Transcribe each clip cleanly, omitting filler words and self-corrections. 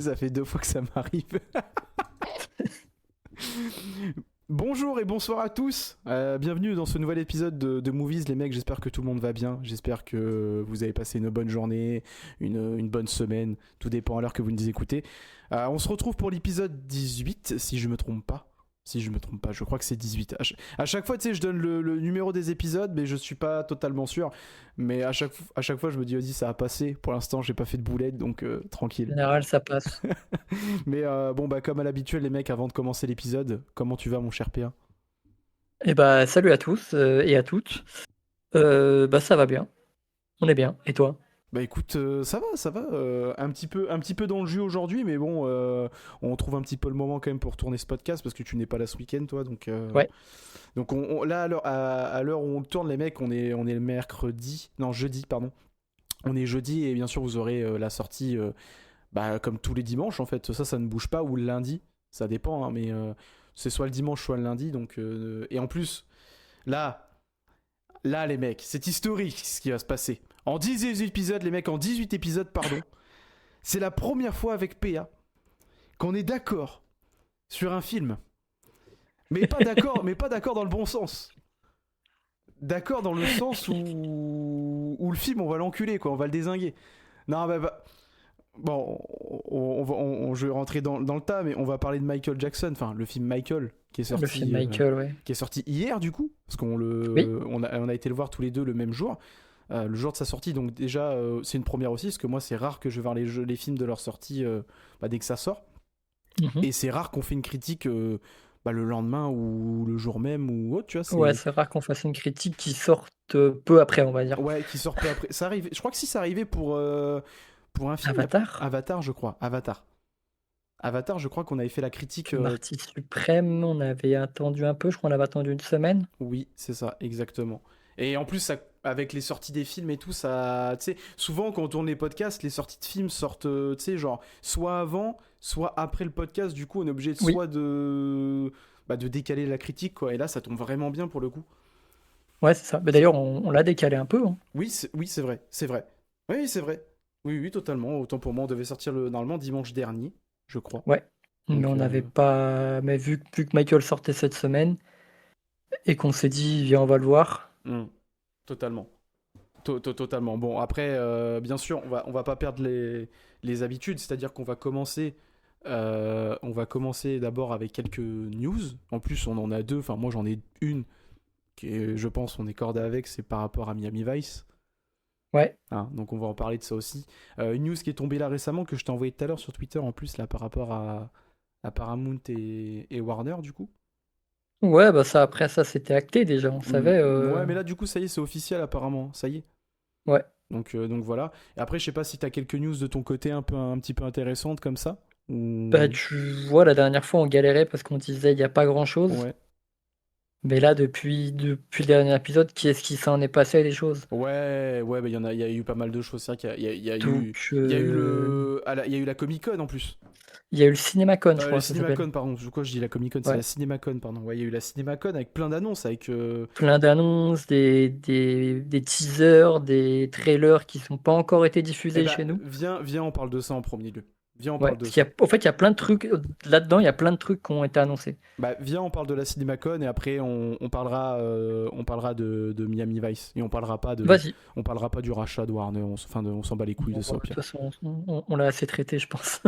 Ça fait 2 fois que ça m'arrive. Bonjour et bonsoir à tous. Bienvenue dans ce nouvel épisode de Movies, les mecs. J'espère que tout le monde va bien. J'espère que vous avez passé une bonne journée, une bonne semaine. Tout dépend à l'heure que vous nous écoutez. On se retrouve pour l'épisode 18, si je me trompe pas. Si je me trompe pas, je crois que c'est 18. À chaque fois, tu sais, je donne le numéro des épisodes, mais je suis pas totalement sûr. Mais à chaque fois, je me dis, vas-y, ça a passé. Pour l'instant, j'ai pas fait de boulette, donc En tranquille. général, ça passe. Mais bon, bah, comme à l'habitude, les mecs, avant de commencer l'épisode, comment tu vas, mon cher PA? Et bah, salut à tous et à toutes. Bah, ça va bien. On est bien. Et toi? Bah écoute, ça va, ça va. Un petit peu dans le jus aujourd'hui, mais bon, on trouve un petit peu le moment quand même pour tourner ce podcast parce que tu n'es pas là ce week-end, toi. Ouais. Donc là, à l'heure où on tourne, les mecs, on est le mercredi, non, jeudi, pardon. On est jeudi et bien sûr, vous aurez la sortie, bah, comme tous les dimanches en fait. Ça ne bouge pas, ou le lundi, ça dépend, hein, mais c'est soit le dimanche, soit le lundi. Et en plus, là, Là, les mecs, c'est historique ce qui va se passer. En 18 épisodes, les mecs, en 18 épisodes, pardon, c'est la première fois avec PA qu'on est d'accord sur un film. Mais pas d'accord dans le bon sens. D'accord dans le sens où le film, on va l'enculer, quoi, on va le dézinguer. Non, bon, je vais rentrer dans le tas, mais on va parler de Michael Jackson, enfin, le film Michael, Le film Michael, ouais. qui est sorti hier, du coup, parce Oui. on a été le voir tous les deux le même jour. Le jour de sa sortie, donc déjà c'est une première aussi, parce que moi c'est rare que je vais voir les films de leur sortie dès que ça sort, Mhm. et c'est rare qu'on fait une critique le lendemain ou le jour même ou autre, tu vois, Ouais, c'est rare qu'on fasse une critique qui sorte peu après, on va dire. ouais, qui sort peu après. Ça arrive, je crois que si ça arrivait pour un film, Avatar? Avatar, je crois, Avatar, je crois qu'on avait fait la critique, Marty Suprême, on avait attendu un peu, je crois qu'on avait attendu une semaine. oui, c'est ça, exactement. Et en plus, avec les sorties des films et tout, ça, tu sais, souvent quand on tourne les podcasts, les sorties de films sortent, tu sais, genre, soit avant, soit après le podcast. Du coup, on est obligé Oui. de décaler la critique, quoi. Et là, ça tombe vraiment bien pour le coup. Ouais, c'est ça. Bah, C'est- d'ailleurs, on l'a décalé un peu, hein. Oui, oui, c'est vrai, c'est vrai. Oui, c'est vrai. Oui, oui, totalement. Autant pour moi, on devait sortir normalement dimanche dernier, je crois. Ouais. Mais Donc, on n'avait pas. Mais vu que Michael sortait cette semaine et qu'on s'est dit, viens, on va le voir. totalement. Totalement. Bon, après, bien sûr, on va pas perdre les habitudes, c'est-à-dire qu'on on va commencer d'abord avec quelques news. En plus, on en a deux. Enfin, moi, j'en ai une qui est, je pense, on est cordé avec, c'est par rapport à Miami Vice. Ouais. Hein, donc, on va en parler de ça aussi. Une news qui est tombée là récemment, que je t'ai envoyé tout à l'heure sur Twitter, en plus, là, par rapport à Paramount et Warner, du coup. Ouais, bah ça, après ça, c'était acté déjà, on savait. Ouais, mais là, du coup, ça y est, c'est officiel, apparemment. Ça y est. Ouais. Donc voilà. Et après, je sais pas si t'as quelques news de ton côté un petit peu intéressantes comme ça. Bah, Ou... tu vois, la dernière fois, on galérait parce qu'on disait il n'y a pas grand-chose. Ouais. Mais là, depuis le dernier épisode, qui est-ce qui s'en est passé des choses? Ouais, bah, il y a eu pas mal de choses. C'est vrai Donc, il y a eu il y a eu la Comic Con en plus. il y a eu le CinemaCon, je Le crois, ça s'appelle. CinemaCon, pardon. Quoi, je dis la Comic Con, c'est la Ouais. CinemaCon, pardon. Ouais, il y a eu la CinemaCon avec plein d'annonces, avec. Plein d'annonces, des teasers, des trailers qui sont pas encore été Eh diffusés ben, chez nous. viens, on parle de ça en premier lieu. Viens, on Ouais, parle de parce qu'il ça. y a, en fait, il y a plein de trucs là-dedans, il y a plein de trucs qui ont été annoncés. Bah, viens, on parle de la CinemaCon et après on parlera de Miami Vice et Vas-y. on parlera pas du rachat de Warner. On s'en bat les couilles de Bon, ça au de toute pire. façon, on l'a assez traité, je pense.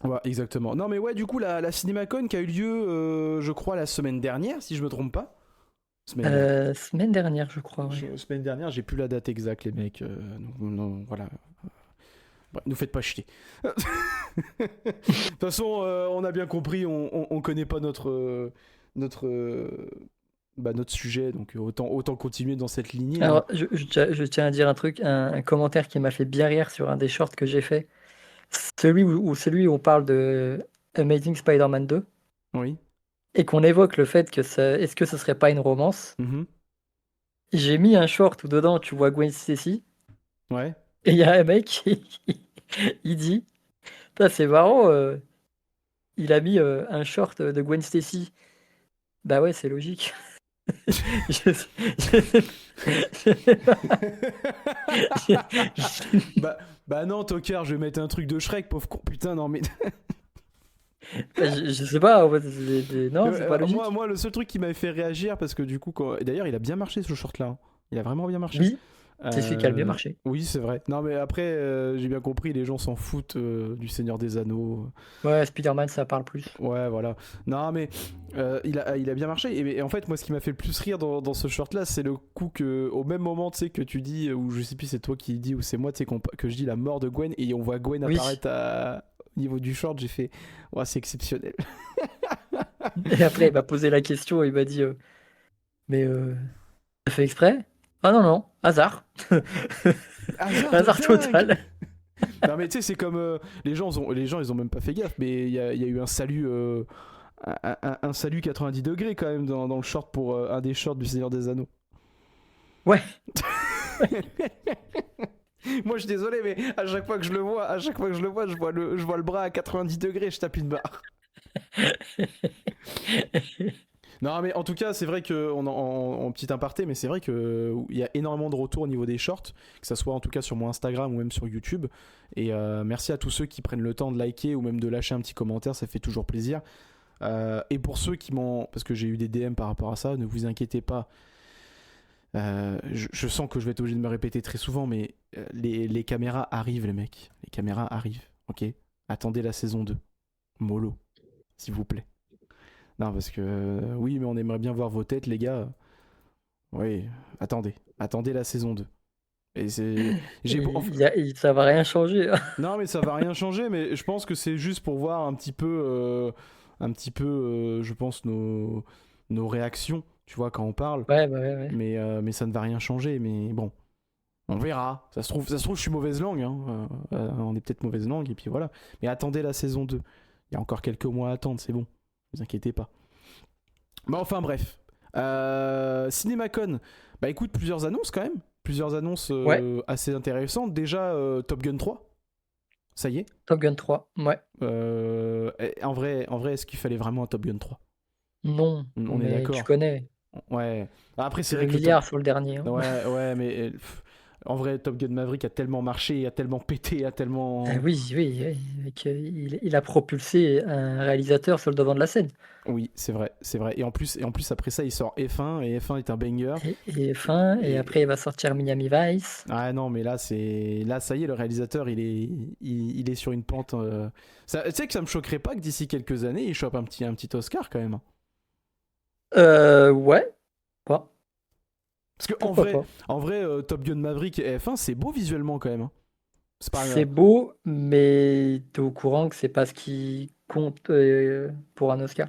Ouais, exactement. Non, mais ouais, du coup, la CinemaCon qui a eu lieu, je crois, la semaine dernière, si je me trompe pas. Semaine dernière. Semaine dernière, je crois, ouais. Semaine dernière, j'ai plus la date exacte, les mecs. Non, voilà. Ouais, nous faites pas chier. De toute façon, on a bien compris, on connaît pas notre, notre sujet, donc autant continuer dans cette lignée. Hein. Alors, je tiens à dire un truc, un commentaire qui m'a fait bien rire sur un des shorts que j'ai fait. Celui où on parle de Amazing Spider-Man 2 Oui. et qu'on évoque le fait que est-ce que ce serait pas une romance? Mhm. J'ai mis un short où dedans tu vois Gwen Stacy Ouais. et il y a un mec il dit, putain, c'est marrant, il a mis un short de Gwen Stacy. Bah ouais, c'est logique. Je sais- je sais- je sais pas. Je- Bah non, Tokar, je vais mettre un truc de Shrek, pauvre con. Putain, non, mais. je sais pas, en fait, non, c'est pas Moi, logique. le seul truc qui m'avait fait réagir, parce que du coup, d'ailleurs, il a bien marché ce short-là, hein. Il a vraiment bien marché. Oui, c'est celui qui a le mieux marché. Oui, c'est vrai. Non, mais après, j'ai bien compris, les gens s'en foutent du Seigneur des Anneaux. Ouais, Spider-Man, ça parle plus. Ouais, voilà. Non, mais il a bien marché. Et en fait, moi, ce qui m'a fait le plus rire dans ce short-là, c'est le coup que, au même moment, tu sais, que tu dis, ou je sais plus, c'est toi qui dis, ou c'est moi, tu sais, que je dis la mort de Gwen, et on voit Gwen Oui. apparaître au niveau du short, j'ai fait, ouais, c'est exceptionnel. Et après, il m'a posé la question, il m'a dit, mais t'as fait exprès? Ah non, non, hasard. Hasard de Hasard dingue. total. Non, mais tu sais, c'est comme les gens, ils ont même pas fait gaffe, mais il y a eu un salut. Un salut 90 degrés quand même dans le short pour un des shorts du Seigneur des Anneaux. Ouais. Moi je suis désolé mais à chaque fois que je le vois, je vois le bras à 90 degrés, je tape une barre. Non mais en tout cas c'est vrai que en petit aparté, mais c'est vrai que il y a énormément de retours au niveau des shorts, que ça soit en tout cas sur mon Instagram ou même sur YouTube. Et merci à tous ceux qui prennent le temps de liker ou même de lâcher un petit commentaire, ça fait toujours plaisir. Et pour ceux qui parce que j'ai eu des DM par rapport à ça, ne vous inquiétez pas. Je sens que je vais être obligé de me répéter très souvent, mais les caméras arrivent, les mecs. Les caméras arrivent, ok. Attendez la saison 2. Mollo, s'il vous plaît. Non, parce que oui, mais on aimerait bien voir vos têtes, les gars. Oui, attendez la saison 2. Et Ça va rien changer. Non, mais ça va rien changer, mais je pense que c'est juste pour voir je pense, nos réactions, tu vois, quand on parle. Ouais, bah ouais. Mais ça ne va rien changer, mais bon. On verra. Ça se trouve, je suis mauvaise langue. Hein. On est peut-être mauvaise langue, et puis voilà. Mais attendez la saison 2. Il y a encore quelques mois à attendre, c'est bon. Ne vous inquiétez pas. Bah enfin bref. CinemaCon. Bah écoute, plusieurs annonces quand même. Plusieurs annonces Ouais. assez intéressantes. Déjà, Top Gun 3. Ça y est. Top Gun 3, ouais. En vrai, est-ce qu'il fallait vraiment un Top Gun 3? Non, On est mais tu d'accord. connais. Ouais. Après, c'est Le vrai que milliard sur le dernier. Hein. Ouais, mais en vrai, Top Gun Maverick a tellement marché, a tellement pété, a tellement. Ah oui, il a propulsé un réalisateur sur le devant de la scène. Oui, c'est vrai, c'est vrai. Et en plus, après ça, il sort F1 et F1 est un banger. Et après il va sortir Miami Vice. Ah non, mais là, ça y est, le réalisateur, il est sur une pente. Tu sais que ça me choquerait pas que d'ici quelques années, il chope un petit Oscar quand même. Ouais. Pas. Parce que Pourquoi pas? en vrai, Top Gun Maverick et F1, c'est beau visuellement quand même. Hein. C'est beau, mais t'es au courant que c'est pas ce qui compte pour un Oscar.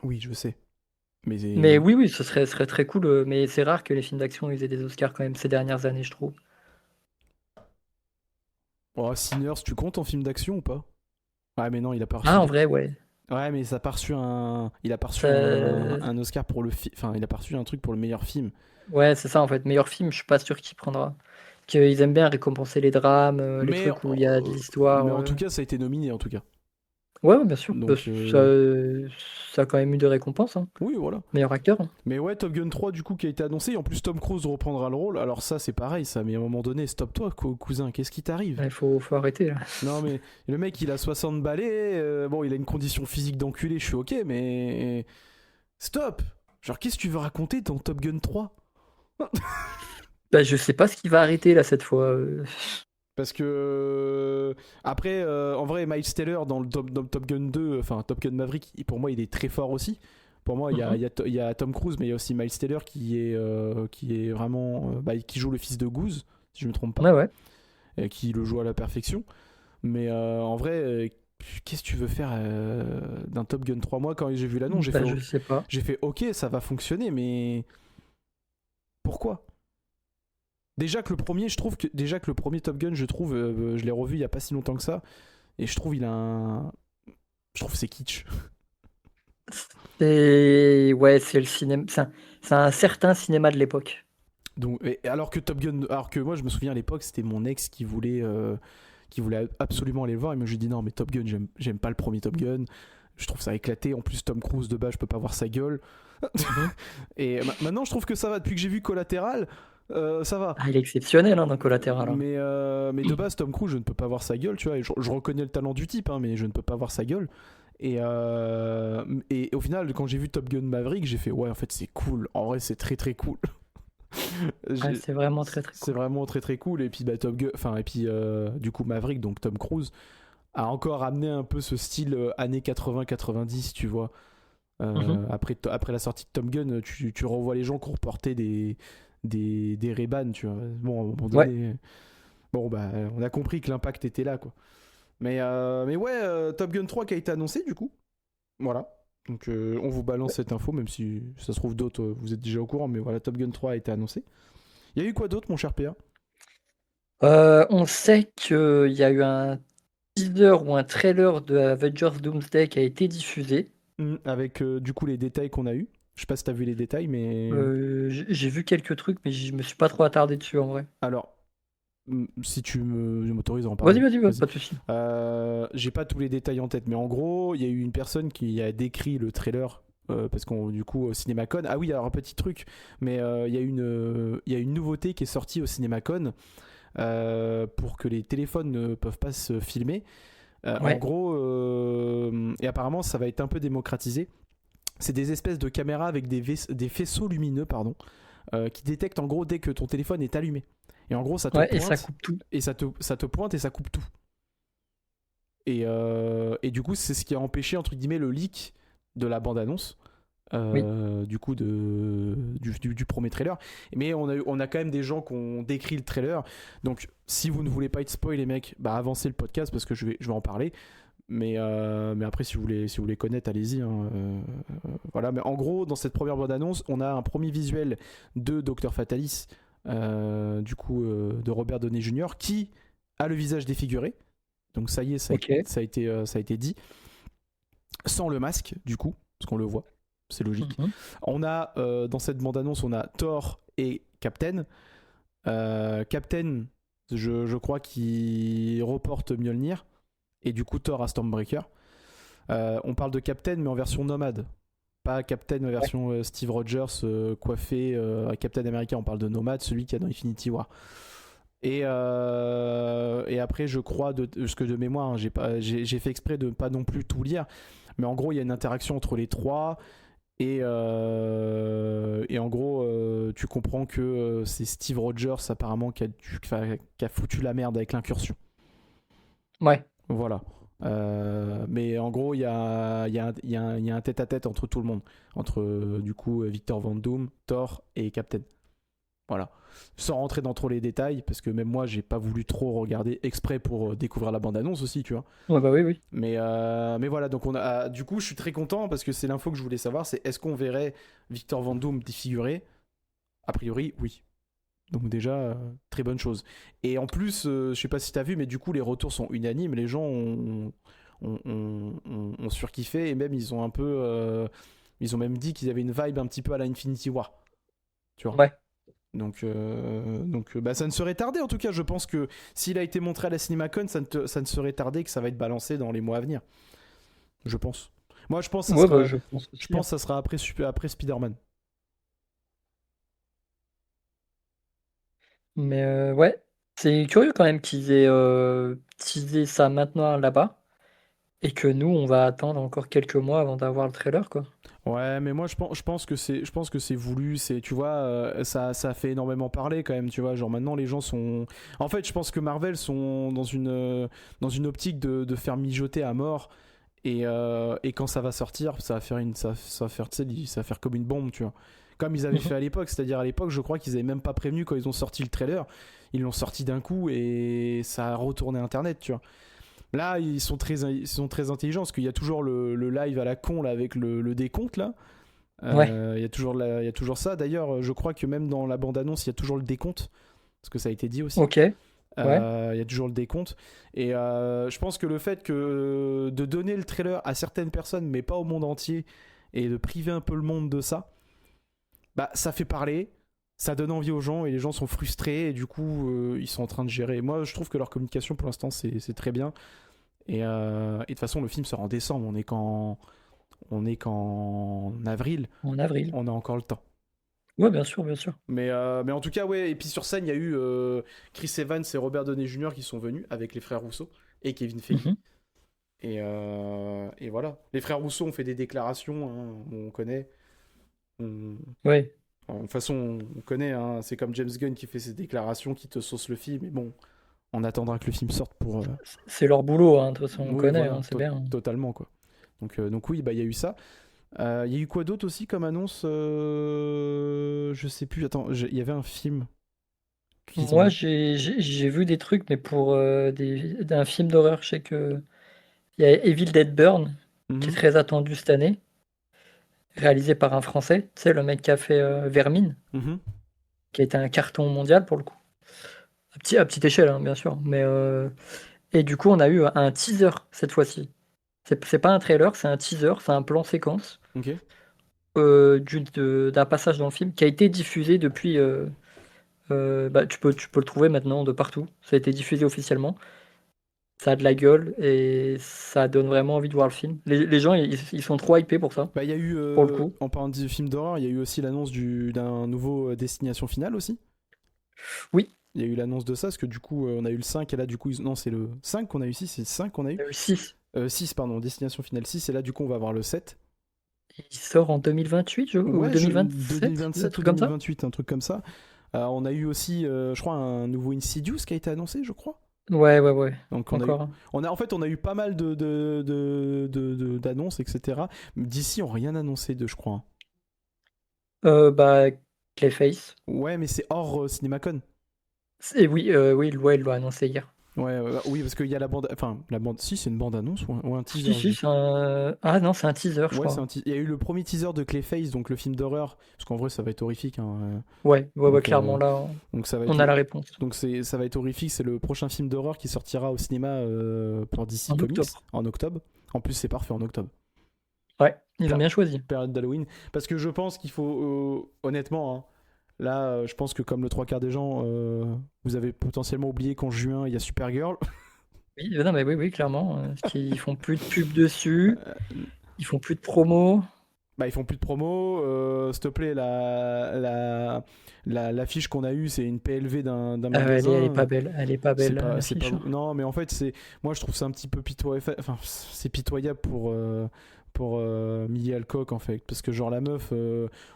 Oui, je sais. Mais oui, ce serait très cool. Mais c'est rare que les films d'action aient des Oscars quand même ces dernières années, je trouve. Oh, Sinners, tu comptes en film d'action ou pas? Ouais, mais non, il a pas reçu. Ah, en vrai, ouais. Ouais, mais ça a pas reçu il a pas reçu un Oscar pour le film. Enfin, il a pas reçu un truc pour le meilleur film. Ouais, c'est ça en fait. Meilleur film, je suis pas sûr qu'il prendra. Qu'ils aiment bien récompenser les drames, les trucs où il y a de l'histoire. Mais en tout cas, ça a été nominé en tout cas. Ouais, bien sûr. Donc, ça a quand même eu des récompenses. Hein. Oui, voilà. Meilleur acteur. Hein. Mais ouais, Top Gun 3 du coup qui a été annoncé. En plus, Tom Cruise reprendra le rôle. Alors ça, c'est pareil, ça. Mais à un moment donné, stop-toi, cousin. Qu'est-ce qui t'arrive? Il faut arrêter là. Non, mais le mec, il a 60 balais. Bon, il a une condition physique d'enculé, je suis ok, mais stop. Genre, qu'est-ce que tu veux raconter dans Top Gun 3? Bah, je sais pas ce qui va arrêter là cette fois. Parce que après, en vrai, Miles Teller dans Top Gun 2, enfin Top Gun Maverick, pour moi, il est très fort aussi. Pour moi, il y a Tom Cruise, mais il y a aussi Miles Teller qui est vraiment, qui joue le fils de Goose, si je me trompe pas, Ouais. et qui le joue à la perfection. Mais en vrai, qu'est-ce que tu veux faire d'un Top Gun 3? Moi, quand j'ai vu l'annonce, Je sais pas. j'ai fait ok, ça va fonctionner, mais pourquoi? Déjà que le premier, Top Gun, je trouve, je l'ai revu il y a pas si longtemps que ça, et je trouve je trouve c'est kitsch. Ouais, c'est le cinéma. C'est un certain cinéma de l'époque. Donc, alors que moi je me souviens à l'époque, c'était mon ex qui voulait absolument aller le voir, et moi je lui dis non mais Top Gun, j'aime pas le premier Top Gun. Je trouve ça éclaté. En plus, Tom Cruise de base, je peux pas voir sa gueule. Mhm. Et maintenant, je trouve que ça va. Depuis que j'ai vu Collatéral, ça va. Ah, il est exceptionnel hein, dans Collateral. Hein. Mais de base, Tom Cruise, je ne peux pas voir sa gueule, tu vois. Et je reconnais le talent du type, hein, mais je ne peux pas voir sa gueule. Et au final, quand j'ai vu Top Gun Maverick, j'ai fait ouais, en fait, c'est cool. En vrai, c'est très très cool. Ah, c'est vraiment très très C'est cool. vraiment très très cool. Et puis bah, Top Gun, enfin et puis du coup Maverick, donc Tom Cruise, a encore amené un peu ce style années 80-90, tu vois. Mhm. Après la sortie de Top Gun, tu revois les gens qui ont reporté des Ray-Ban, tu vois. Bon, à un moment Ouais. donné, bon bah on a compris que l'impact était là, quoi. Mais ouais, Top Gun 3 qui a été annoncé du coup. Voilà. Donc on vous balance cette info, même si ça se trouve d'autres, vous êtes déjà au courant, mais voilà, Top Gun 3 a été annoncé. Il y a eu quoi d'autre, mon cher PA? On sait qu'il y a eu un teaser ou un trailer de Avengers Doomsday qui a été diffusé. Avec du coup les détails qu'on a eu. Je sais pas si t'as vu les détails, mais J'ai vu quelques trucs, mais je me suis pas trop attardé dessus en vrai. alors si m'autorises à en Vas-y, parler, vas-y, vas-y. pas de souci. J'ai pas tous les détails en tête, mais en gros, il y a eu une personne qui a décrit le trailer. Parce qu'on du coup au CinemaCon, ah oui, alors un petit truc, mais il y a une nouveauté qui est sortie au CinemaCon pour que les téléphones ne peuvent pas se filmer. En Ouais, gros, et apparemment ça va être un peu démocratisé. C'est des espèces de caméras avec des faisceaux lumineux, pardon, qui détectent en gros dès que ton téléphone est allumé. Et en gros, ça te ouais, et ça pointe, coupe tout. et ça te pointe et ça coupe tout. Et du coup, c'est ce qui a empêché, entre guillemets, le leak de la bande-annonce. Oui. Du coup du premier trailer, mais on a quand même des gens qui ont décrit le trailer, donc si vous ne voulez pas être spoil les mecs, bah avancez le podcast parce que je vais en parler, mais après si vous voulez connaître, allez-y, hein, voilà. Mais en gros, dans cette première bande annonce, on a un premier visuel de Dr Fatalis, du coup de Robert Downey Jr. qui a le visage défiguré, donc ça y est, Ok. ça a été dit, sans le masque du coup, parce qu'on le voit, c'est logique. Mhm. On a dans cette bande-annonce, on a Thor et Captain. Captain, je crois qu'il reporte Mjolnir et du coup Thor à Stormbreaker. On parle de Captain mais en version nomade, pas Captain en Ouais. version Steve Rogers coiffé Captain America. On parle de nomade, celui qui a dans Infinity War. Et après, je crois, ce que de mémoire, hein, j'ai fait exprès de ne pas non plus tout lire, mais en gros, il y a une interaction entre les trois. Et en gros, tu comprends que c'est Steve Rogers apparemment qui a foutu la merde avec l'incursion. Ouais. Voilà. Mais en gros, il y a un tête-à-tête entre tout le monde. Entre du coup Victor Van Doom, Thor et Captain. Voilà. Sans rentrer dans trop les détails, parce que même moi, j'ai pas voulu trop regarder exprès pour découvrir la bande-annonce aussi, tu vois. Ouais, bah oui, oui. Mais voilà, donc du coup, je suis très content parce que c'est l'info que je voulais savoir, c'est est-ce qu'on verrait Victor Van Doom défiguré? A priori, oui. Donc déjà, très bonne chose. Et en plus, je sais pas si t'as vu, mais du coup, les retours sont unanimes. Les gens ont surkiffé et même ils ont un peu, ils ont même dit qu'ils avaient une vibe un petit peu à la Infinity War, tu vois. Ouais. Donc bah, ça ne serait tardé en tout cas. Je pense que s'il a été montré à la CinemaCon, ça ne serait tardé que ça va être balancé dans les mois à venir. Je pense. Moi, Ouais, bah je pense je aussi. pense que ça sera après Spider-Man. Mais ouais, c'est curieux quand même qu'ils aient teasé ça maintenant là-bas et que nous, on va attendre encore quelques mois avant d'avoir le trailer, quoi. Ouais, mais moi je pense que c'est voulu. C'est, tu vois, ça a fait énormément parler quand même. Tu vois, genre maintenant les gens sont. En fait, je pense que Marvel sont dans une optique de faire mijoter à mort. Et quand ça va sortir, ça va faire ça va faire, tu sais, ça va faire comme une bombe, tu vois. Comme ils avaient Mhm. fait à l'époque, c'est-à-dire à l'époque, je crois qu'ils avaient même pas prévenu quand ils ont sorti le trailer. Ils l'ont sorti d'un coup et ça a retourné Internet, tu vois. Là, ils sont très intelligents parce qu'il y a toujours le live à la con là avec le décompte là. Ouais. Il y a toujours ça. D'ailleurs, je crois que même dans la bande-annonce, il y a toujours le décompte parce que ça a été dit aussi. Ok. Ouais. Il y a toujours le décompte. Et je pense que le fait de donner le trailer à certaines personnes, mais pas au monde entier, et de priver un peu le monde de ça, bah ça fait parler, ça donne envie aux gens, et les gens sont frustrés, et du coup, ils sont en train de gérer. Et moi, je trouve que leur communication, pour l'instant, c'est très bien. Et de toute façon, le film sort en décembre. On est qu'en avril. En avril. On a encore le temps. Ouais, bien sûr, bien sûr. Mais en tout cas, ouais. Et puis sur scène, il y a eu Chris Evans et Robert Downey Jr. qui sont venus avec les frères Rousseau et Kevin Feige. Mhm. Et voilà. Les frères Rousseau ont fait des déclarations, hein, on connaît. On- Ouais, De toute façon, on connaît, hein, c'est comme James Gunn qui fait ses déclarations, qui te sauce le film. Mais bon, on attendra que le film sorte pour. c'est leur boulot, hein, de toute façon, on Oui, connaît, voilà, hein, c'est bien. totalement quoi. Donc oui, bah il y a eu ça. Il y a eu quoi d'autre aussi comme annonce je sais plus. Attends, il y avait un film qu'ils Moi, ont. j'ai vu des trucs, mais pour d'un film d'horreur, je sais que il y a Evil Dead Burn, qui est Mhm, très attendu cette année, réalisé par un Français, tu sais, le mec qui a fait Vermine, mhm. qui a été un carton mondial pour le coup. À petite échelle, hein, bien sûr. Et du coup, on a eu un teaser cette fois-ci. C'est pas un trailer, c'est un teaser, c'est un plan séquence Ok. d'un passage dans le film qui a été diffusé depuis. Bah, tu peux le trouver maintenant de partout. Ça a été diffusé officiellement. Ça a de la gueule et ça donne vraiment envie de voir le film. Les gens, ils sont trop hypés pour ça, Bah il y a eu pour le coup. en parlant de film d'horreur, il y a eu aussi l'annonce d'un nouveau Destination Finale aussi. Oui, Il y a eu l'annonce de ça parce que du coup on a eu le 5 et là du coup non, c'est le 5 qu'on a eu ici, c'est le 5 qu'on a eu. 6. 6 pardon, Destination Finale 6 et là du coup on va avoir le 7. Il sort en 2028 ou Ouais, 2027, un 2027 ou truc comme ça. 2028, un truc comme ça. On a eu aussi, je crois, un nouveau Insidious qui a été annoncé, je crois. Ouais, ouais, ouais. Donc Encore un. en fait, on a eu pas mal d'annonces, etc. D'ici, on n'a rien annoncé de, je crois, hein. Bah, Clayface. Ouais, mais c'est hors CinemaCon. Et oui, oui, ouais, il l'a annoncé hier. Ouais, oui, parce qu'il y a la bande, enfin la bande. Si, c'est une bande annonce ou un teaser. Si, si, c'est un. Ah non, c'est un teaser, je Ouais, crois. il y a eu le premier teaser de Clayface, donc le film d'horreur, parce qu'en vrai, ça va être horrifique, hein. Ouais, ouais, ouais, Donc, clairement, là, donc ça va on être a la réponse. Donc ça va être horrifique, c'est le prochain film d'horreur qui sortira au cinéma pour DC En Comics octobre. en octobre. En plus c'est parfait en octobre, Ouais, ils ont bien choisi. période d'Halloween. Parce que je pense qu'il faut, honnêtement, hein, là je pense que comme le trois quarts des gens, vous avez potentiellement oublié qu'en juin il y a Supergirl. Oui, non, mais oui, oui, clairement. Ils font plus de pub dessus, ils font plus de promo. Bah ils font plus de promo, s'il te plaît, l'affiche qu'on a eue c'est une PLV d'un Elle est magasin. pas belle, elle est pas belle, C'est pas l'affiche. non mais en fait c'est moi je trouve ça un petit peu pitoyable, enfin c'est pitoyable pour Millie Alcock en fait, parce que genre la meuf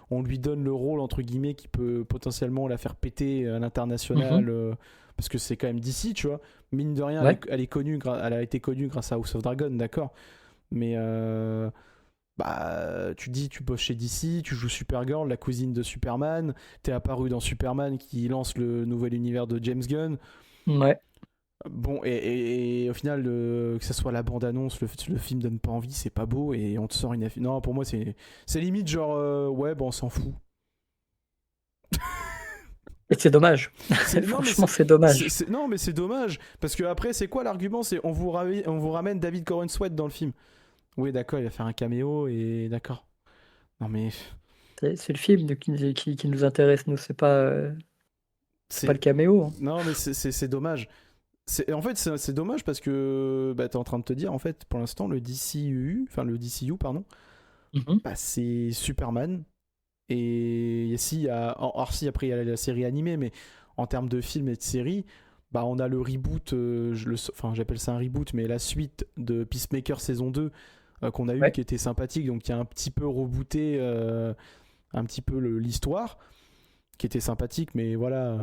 on lui donne le rôle entre guillemets qui peut potentiellement la faire péter à l'international, Mhm. parce que c'est quand même d'ici, tu vois, mine de rien Ouais. elle est connue, elle a été connue grâce à House of Dragon, d'accord, mais bah, tu dis, tu bosses chez DC, tu joues Supergirl, la cousine de Superman, t'es apparu dans Superman qui lance le nouvel univers de James Gunn. Ouais. Bon, et au final, que ce soit la bande-annonce, le film donne pas envie, c'est pas beau, et on te sort une affiche. Non, pour moi, c'est limite genre, ouais, bon, on s'en fout. Et c'est dommage. Non, mais Franchement, c'est dommage. non, mais c'est dommage, parce que après, c'est quoi l'argument? C'est on vous ramène David Corenswet Sweat dans le film. Oui, d'accord, il va faire un caméo, et d'accord. Non, mais C'est le film qui nous intéresse, nous, c'est pas c'est. le caméo, hein. Non, mais c'est dommage. En fait, c'est dommage parce que bah, t'es en train de te dire, en fait, pour l'instant, le DCU, enfin le DCU, pardon, Mhm. bah, c'est Superman. Et si, alors si, après, il y a la série animée, mais en termes de films et de séries, bah, on a le reboot, enfin, j'appelle ça un reboot, mais la suite de Peacemaker saison 2 qu'on a eu, Ouais. qui était sympathique, donc qui a un petit peu rebooté un petit peu l'histoire, qui était sympathique, mais voilà,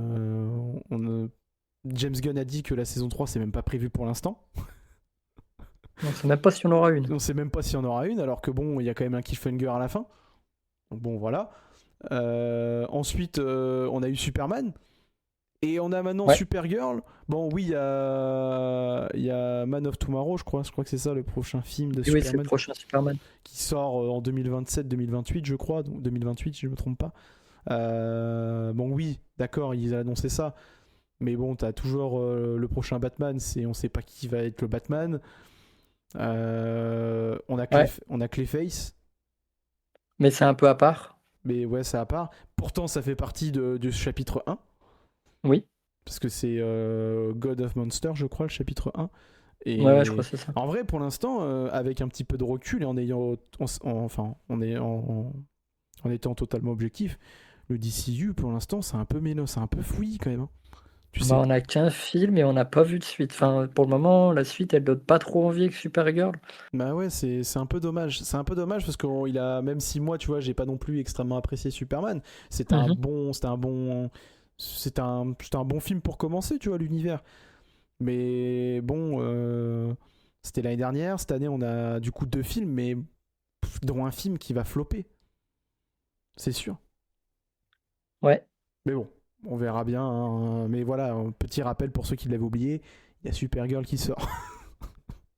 James Gunn a dit que la saison 3 c'est même pas prévu pour l'instant. On sait même pas si on aura une. On sait même pas s'il y en aura une, alors que bon, il y a quand même un cliffhanger à la fin. Donc bon, voilà. Ensuite, on a eu Superman. Et on a maintenant Ouais. Supergirl. Bon, oui, il y a Man of Tomorrow, je crois. Je crois que c'est ça le prochain film de Et oui, c'est le Superman prochain Superman. qui sort en 2027-2028, je crois. Donc 2028, si je me trompe pas. Bon, oui, d'accord, ils ont annoncé ça. Mais bon, t'as toujours le prochain Batman, on sait pas qui va être le Batman. Ouais. On a Clayface, Mais c'est un peu à part. mais ouais, ça à part. Pourtant, ça fait partie du chapitre 1, Oui. parce que c'est God of Monster, je crois, le chapitre 1. Ouais, je crois Et que c'est ça. en vrai, pour l'instant, avec un petit peu de recul et en ayant, enfin, en étant totalement objectif, le DCU pour l'instant, c'est un peu mélo, c'est un peu fouillis quand même, hein. Tu Bah, sais, on a qu'un film et on n'a pas vu de suite. Enfin, pour le moment, la suite, elle donne pas trop envie avec Supergirl. bah ouais, c'est un peu dommage. C'est un peu dommage parce qu'il a même si moi, tu vois, j'ai pas non plus extrêmement apprécié Superman. Mhm. C'était un bon film pour commencer, tu vois, l'univers. Mais bon, c'était l'année dernière. Cette année, on a du coup deux films, mais dont un film qui va flopper, c'est sûr. Ouais. Mais bon, on verra bien, hein. Mais voilà, un petit rappel pour ceux qui l'avaient oublié, il y a Supergirl qui sort.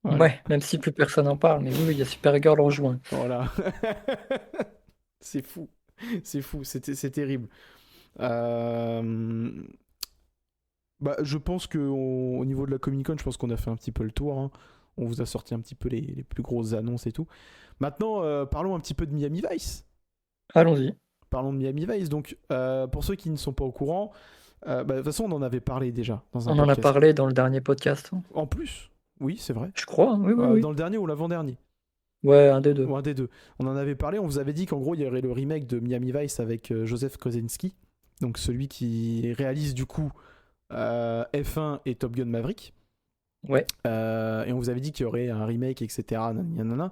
Voilà, Ouais, même si plus personne en parle. Mais oui, il y a Supergirl en juin. voilà. C'est fou, c'est fou, c'est terrible. Euh, Bah, je pense que au niveau de la Comic Con, je pense qu'on a fait un petit peu le tour, hein. On vous a sorti un petit peu les plus grosses annonces et tout. Maintenant, parlons un petit peu de Miami Vice. Allons-y. Parlons de Miami Vice. Donc, pour ceux qui ne sont pas au courant, bah, de toute façon, on en avait parlé déjà dans un On en a podcast. parlé dans le dernier podcast, hein. En plus, oui, c'est vrai. Je crois, hein. Oui, oui, Dans oui. le dernier ou l'avant-dernier, Ouais, un des deux. ou un des deux. On en avait parlé, on vous avait dit qu'en gros, il y aurait le remake de Miami Vice avec Joseph Kosinski, donc celui qui réalise du coup F1 et Top Gun Maverick. Ouais. Et on vous avait dit qu'il y aurait un remake, etc. Nanana.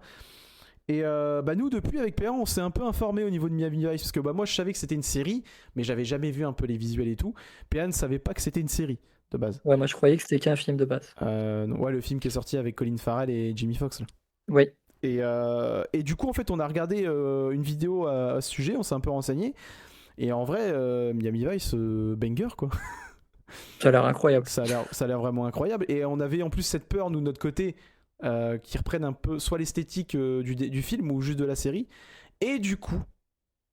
Et bah nous, depuis, avec PA, on s'est un peu informé au niveau de Miami Vice, parce que bah, moi, je savais que c'était une série, mais j'avais jamais vu un peu les visuels et tout. PA ne savait pas que c'était une série, de base. Ouais, moi je croyais que c'était qu'un film de base. Ouais, le film qui est sorti avec Colin Farrell et Jimmy Fox. Là. Oui. Et du coup, en fait, on a regardé une vidéo à ce sujet, on s'est un peu renseigné. Et en vrai, Miami Vice, banger, quoi. Ça a l'air incroyable. Ça a l'air vraiment incroyable. Et on avait en plus cette peur, nous, de notre côté, qui reprennent un peu soit l'esthétique du film ou juste de la série. Et du coup,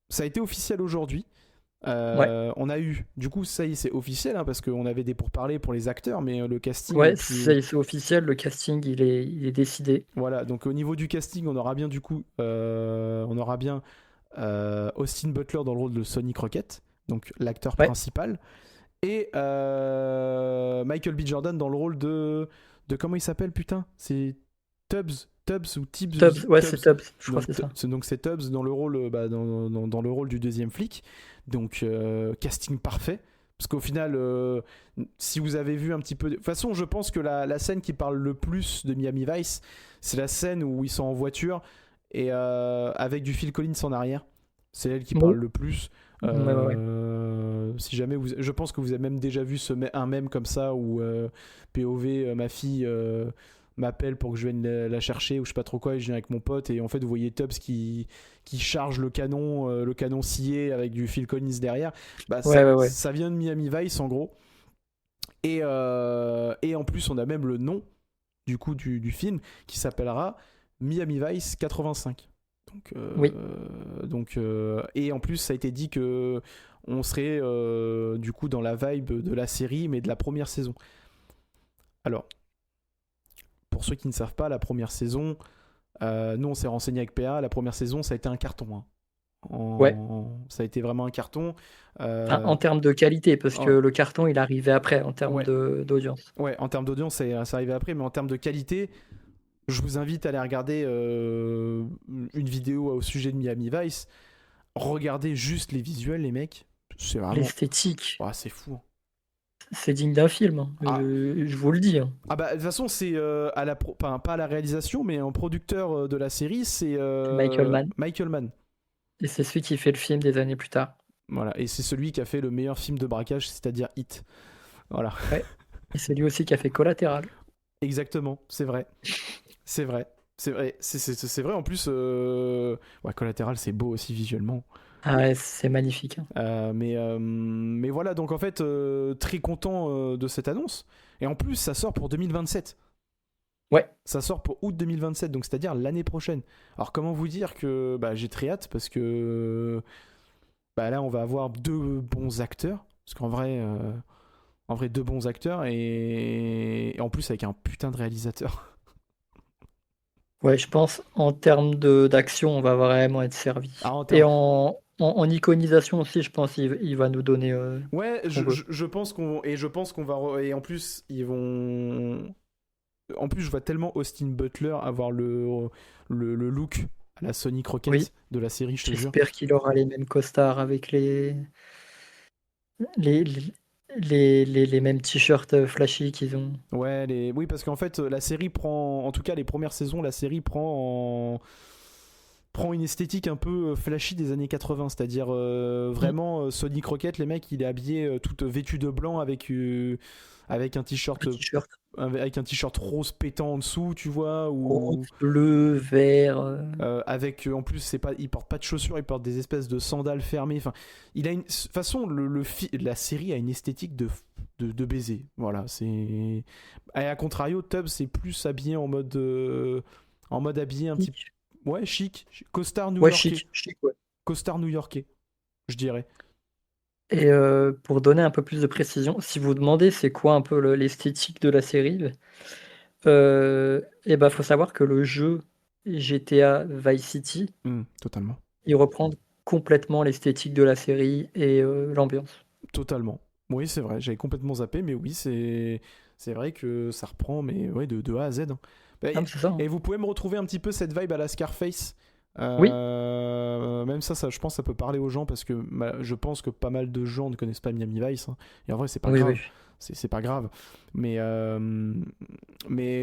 ça a été officiel aujourd'hui. Ouais. On a eu, du coup, ça y est, c'est officiel, hein, parce qu'on avait des pourparlers pour les acteurs, mais le casting et Ouais, puis c'est officiel, le casting il est décidé. voilà. Donc au niveau du casting, on aura bien du coup, on aura bien Austin Butler dans le rôle de Sonny Crockett, donc l'acteur Ouais. principal, et Michael B. Jordan dans le rôle de comment il s'appelle, putain, c'est Tubbs ou Tubbs, ouais, c'est Tubbs. Tubbs, je crois Donc, que c'est ça. donc c'est Tubbs dans le rôle, dans le rôle du deuxième flic. Donc casting parfait. Parce qu'au final, si vous avez vu un petit peu... De toute façon, je pense que la scène qui parle le plus de Miami Vice, c'est la scène où ils sont en voiture et avec du Phil Collins en arrière. C'est elle qui parle Bon. le plus. Ouais, ouais, ouais. Si jamais vous... Je pense que vous avez même déjà vu un mème comme ça où POV, ma fille... m'appelle pour que je vienne la chercher ou je sais pas trop quoi et je viens avec mon pote et en fait vous voyez Tubbs qui charge le canon scié avec du Phil Collins derrière, bah Ouais, ouais, ouais. ça vient de Miami Vice en gros et en plus on a même le nom du coup du film qui s'appellera Miami Vice 85 Oui. et en plus ça a été dit que on serait du coup dans la vibe de la série mais de la première saison. Alors pour ceux qui ne savent pas, la première saison, nous on s'est renseigné avec PA, la première saison ça a été un carton, hein. Ouais. Ça a été vraiment un carton. Enfin, en termes de qualité, parce que En- le carton, il arrivait après, en termes ouais, d'audience. ouais, en termes d'audience ça arrivait après, mais en termes de qualité, je vous invite à aller regarder une vidéo au sujet de Miami Vice. Regardez juste les visuels, les mecs. C'est vraiment... L'esthétique, Ouais, c'est fou, hein. c'est digne d'un film, hein. Ah, Je vous le dis, hein. ah bah de toute façon c'est pas à la réalisation mais en producteur de la série c'est Michael Mann. Michael Mann. Et c'est celui qui fait le film des années plus tard. Voilà, et c'est celui qui a fait le meilleur film de braquage, c'est-à-dire Hit. Voilà, Ouais. Et c'est lui aussi qui a fait Collatéral. exactement, c'est vrai. C'est vrai. C'est vrai, c'est vrai en plus. Ouais, Collatéral, c'est beau aussi visuellement. Ah ouais, c'est magnifique, hein. Mais voilà, donc en fait, très content de cette annonce. Et en plus, ça sort pour 2027. Ouais. Ça sort pour août 2027, donc c'est-à-dire l'année prochaine. Alors comment vous dire que bah, j'ai très hâte parce que bah, là, on va avoir deux bons acteurs. Parce en vrai, deux bons acteurs et en plus avec un putain de réalisateur. Ouais, je pense en termes d'action, on va vraiment être servi. Ah, en Et termes... en iconisation aussi, je pense il va nous donner Ouais, ce qu'on veut. je pense qu'on va et en plus ils vont En plus, je vois tellement Austin Butler avoir le look à la Sonic Oui, Rocket de la série, je te jure. j'espère qu'il aura les mêmes costards avec les, les, les mêmes t-shirts flashy qu'ils ont. Ouais, oui, parce qu'en fait, la série prend, en tout cas les premières saisons, la série prend une esthétique un peu flashy des années 80, c'est-à-dire Mm. vraiment Sonic Rocket, les mecs, il est habillé tout vêtu de blanc avec un t-shirt Un t-shirt rose pétant en dessut, tu vois, ou rose, bleu, vert. avec en plus il porte pas de chaussures, il porte des espèces de sandales fermées. Enfin, il a une de toute façon la série a une esthétique de baiser. Voilà, c'est et à contrario, Tubbs c'est plus habillé en mode habillé un petit Chic. ouais chic, costard Ouais, new-yorkais, chic, ouais. costard new-yorkais, je dirais. Et pour donner un peu plus de précision, si vous demandez c'est quoi un peu l'esthétique de la série, et ben faut savoir que le jeu GTA Vice City, Totalement. il reprend complètement l'esthétique de la série et l'ambiance. Totalement. Oui, c'est vrai, j'avais complètement zappé, mais oui, c'est vrai que ça reprend, mais ouais, de A à Z, hein. Bah, Ah, mais c'est ça, hein. et vous pouvez me retrouver un petit peu cette vibe à la Scarface. Oui, Même ça, je pense, ça peut parler aux gens parce que je pense que pas mal de gens ne connaissent pas Miami Vice, hein. Et en vrai, c'est pas oui, oui. grave. C'est pas grave. Mais,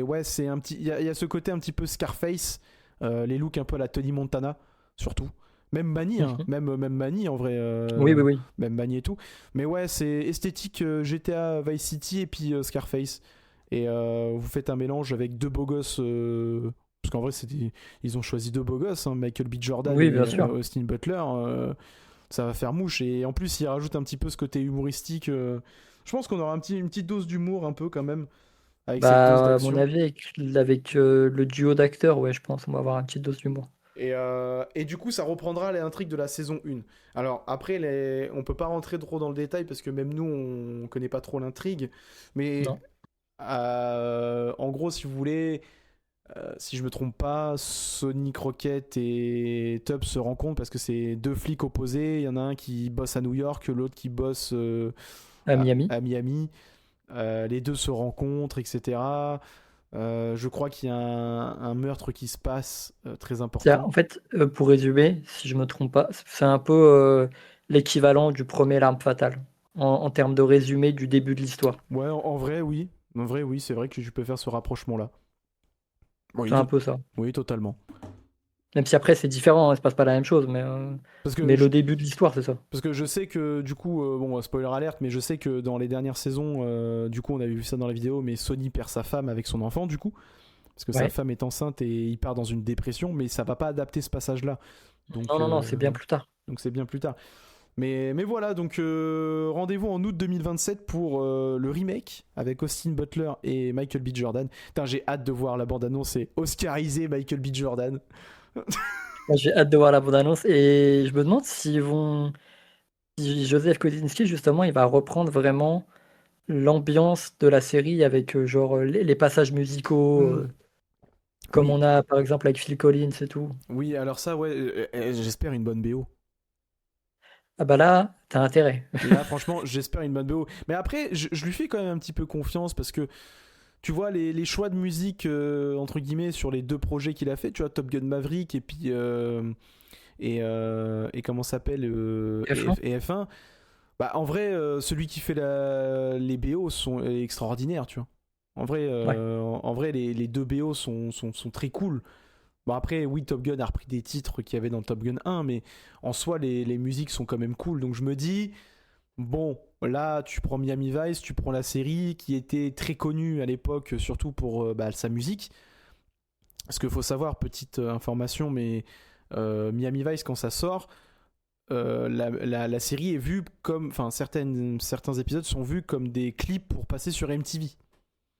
ouais, c'est un petit. Il y a ce côté un petit peu Scarface, les looks un peu à la Tony Montana, surtout. Même Manny, hein. Mhm. Même Manny en vrai. Oui, oui, oui. Même Manny et tout. Mais ouais, c'est esthétique GTA Vice City et puis Scarface. Et vous faites un mélange avec deux beaux gosses. Parce qu'en vrai, ils ont choisi deux beaux gosses, hein, Michael B. Jordan Oui, et bien sûr. Austin Butler. Ça va faire mouche. Et en plus, ils rajoutent un petit peu ce côté humoristique. Je pense qu'on aura une petite dose d'humour un peu quand même, avec cette dose Bah, à mon d'action. avis, avec le duo d'acteurs, ouais, je pense on va avoir une petite dose d'humour. Et du coup, ça reprendra l'intrigue de la saison 1. Alors après, on peut pas rentrer trop dans le détail parce que même nous, on connaît pas trop l'intrigue. Mais Non. en gros, si vous voulez, si je me trompe pas, Sonic Rocket et Tubbs se rencontrent parce que c'est deux flics opposés. Il y en a un qui bosse à New York, l'autre qui bosse À Miami. à Miami. Les deux se rencontrent, etc. Je crois qu'il y a un meurtre qui se passe très important. En fait, pour résumer, si je me trompe pas, c'est un peu l'équivalent du premier L'Arme Fatale, en termes de résumé du début de l'histoire. Ouais, en vrai, oui. En vrai, oui, c'est vrai que je peux faire ce rapprochement-là. Oui, C'est un peu ça. oui, totalement. Même si après c'est différent, hein, il se passe pas la même chose, Parce que mais le début de l'histoire, c'est ça. parce que je sais que du coup, bon, spoiler alerte, mais je sais que dans les dernières saisons, du coup, on avait vu ça dans la vidéo, mais Sony perd sa femme avec son enfant, du coup, parce que sa Ouais. femme est enceinte et il part dans une dépression, mais ça va pas adapter ce passage-là. Non, Donc, non, non, c'est bien plus tard. donc c'est bien plus tard. Mais voilà, donc rendez-vous en août 2027 pour le remake avec Austin Butler et Michael B. Jordan. Putain, j'ai hâte de voir la bande-annonce et Oscarisé Michael B. Jordan. Moi, j'ai hâte de voir la bande-annonce et je me demande si Joseph Kosinski, justement, il va reprendre vraiment l'ambiance de la série avec genre les passages musicaux, Hmm. comme Oui, on a par exemple avec Phil Collins et tout. oui, alors ça, ouais, j'espère une bonne BO. Ah bah là, t'as intérêt. Là, franchement, j'espère une bonne BO. Mais après, je lui fais quand même un petit peu confiance parce que tu vois, les choix de musique, entre guillemets, sur les deux projets qu'il a fait, tu vois, Top Gun Maverick et puis. Et comment ça s'appelle F1. et F1. Bah, en vrai, celui qui fait les BO sont extraordinaires, tu vois. Ouais. En vrai les deux BO sont très cool. Bon, après, oui, Top Gun a repris des titres qu'il y avait dans Top Gun 1, mais en soi, les musiques sont quand même cool. Donc je me dis, bon, là, tu prends Miami Vice, tu prends la série qui était très connue à l'époque, surtout pour sa musique. Parce qu'il faut savoir, petite information, mais Miami Vice, quand ça sort, la série est vue comme. Enfin, certains épisodes sont vus comme des clips pour passer sur MTV.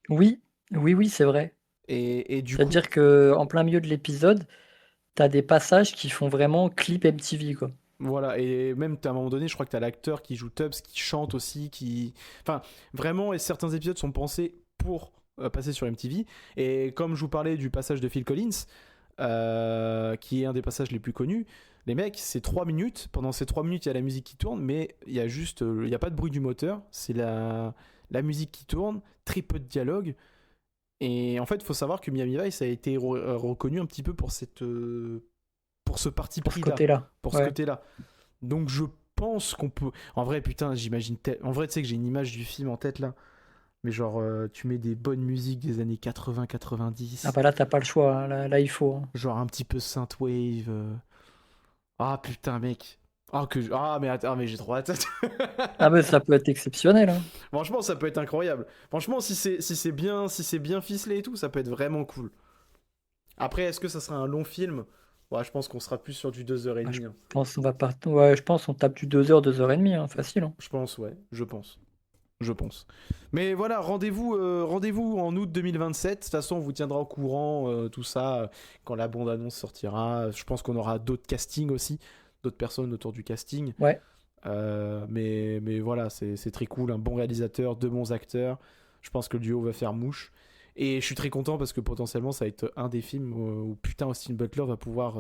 Oui, oui, oui, c'est vrai. Et du coup, C'est-à-dire que en plein milieu de l'épisode, t'as des passages qui font vraiment clip MTV, quoi. voilà. Et même à un moment donné, je crois que t'as l'acteur qui joue Tubbs qui chante aussi. Enfin, vraiment, et certains épisodes sont pensés pour passer sur MTV. Et comme je vous parlais du passage de Phil Collins, qui est un des passages les plus connus. Les mecs, c'est 3 minutes. Pendant ces 3 minutes, il y a la musique qui tourne, mais il y a juste, il y a pas de bruit du moteur. C'est la musique qui tourne, très peu de dialogue. Et en fait, il faut savoir que Miami Vice a été reconnu un petit peu pour pour ce parti Pour ce pris-là, côté-là. pour ce Ouais. côté-là. Donc je pense qu'on peut... En vrai, putain, En vrai, tu sais que j'ai une image du film en tête, là. Mais genre, tu mets des bonnes musiques des années 80-90. Ah bah là, t'as pas le choix, hein. Là, il faut, hein. Genre un petit peu synthwave. Ah putain, mec. Mais attends, mais j'ai trop hâte. Ah bah ça peut être exceptionnel, hein. Franchement, ça peut être incroyable. Franchement, si c'est bien ficelé et tout, ça peut être vraiment cool. Après, est-ce que ça sera un long film? Ouais, je pense qu'on sera plus sur du Bah, je 2h30. Hein. pense on va pas... Ouais, je pense on tape du 2 heures, 2 heures et demie, hein, facile, hein. Je pense, ouais, je pense. Je pense. Mais voilà, rendez-vous en août 2027. De toute façon, on vous tiendra au courant, tout ça, quand la bande-annonce sortira. Je pense qu'on aura d'autres castings aussi, d'autres personnes autour du casting. Ouais. Mais voilà, c'est très cool. Un bon réalisateur, deux bons acteurs. Je pense que le duo va faire mouche. Et je suis très content parce que potentiellement, ça va être un des films où putain, Austin Butler va pouvoir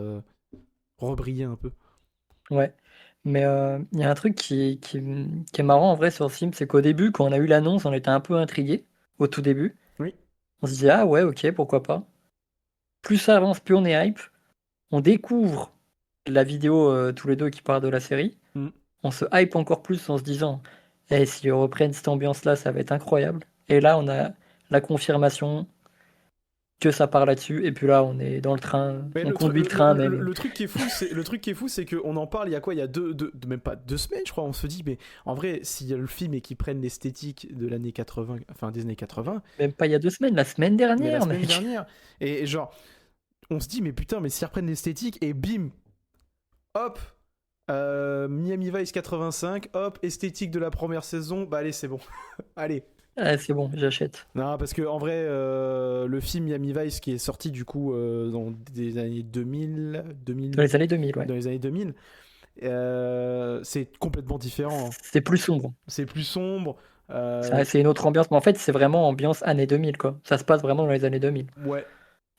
rebriller un peu. Ouais. Mais il y a un truc qui est marrant en vrai sur ce film, c'est qu'au début, quand on a eu l'annonce, on était un peu intrigué au tout début. Oui. On se dit, ah ouais, ok, pourquoi pas. Plus ça avance, plus on est hype. On découvre la vidéo tous les deux qui parle de la série. Mm. On se hype encore plus en se disant, eh, s'ils reprennent cette ambiance-là, ça va être incroyable. Et là, on a la confirmation que ça part là-dessus. Et puis là, on est dans le train, Mais on conduit le train même. le truc qui est fou, c'est qu'on en parle il y a quoi? Il y a même pas 2 semaines, je crois. On se dit, mais en vrai, si le film et qu'ils prennent l'esthétique de l'année 80, enfin des années 80, Même pas il y a 2 semaines, la semaine mais la dernière, semaine mec. dernière, et genre, on se dit, mais putain, mais s'ils reprennent l'esthétique et bim, hop, Miami Vice 85, hop, esthétique de la première saison, bah allez, c'est bon. Allez. Ah, c'est bon, j'achète. Non, parce que en vrai, le film Miami Vice qui est sorti du coup dans des années 2000, Dans les années 2000, ouais. dans les années 2000, c'est complètement différent. Hein. C'est plus sombre. C'est plus sombre. euh, C'est une autre ambiance, mais en fait, c'est vraiment ambiance années 2000, quoi. Ça se passe vraiment dans les années 2000. ouais,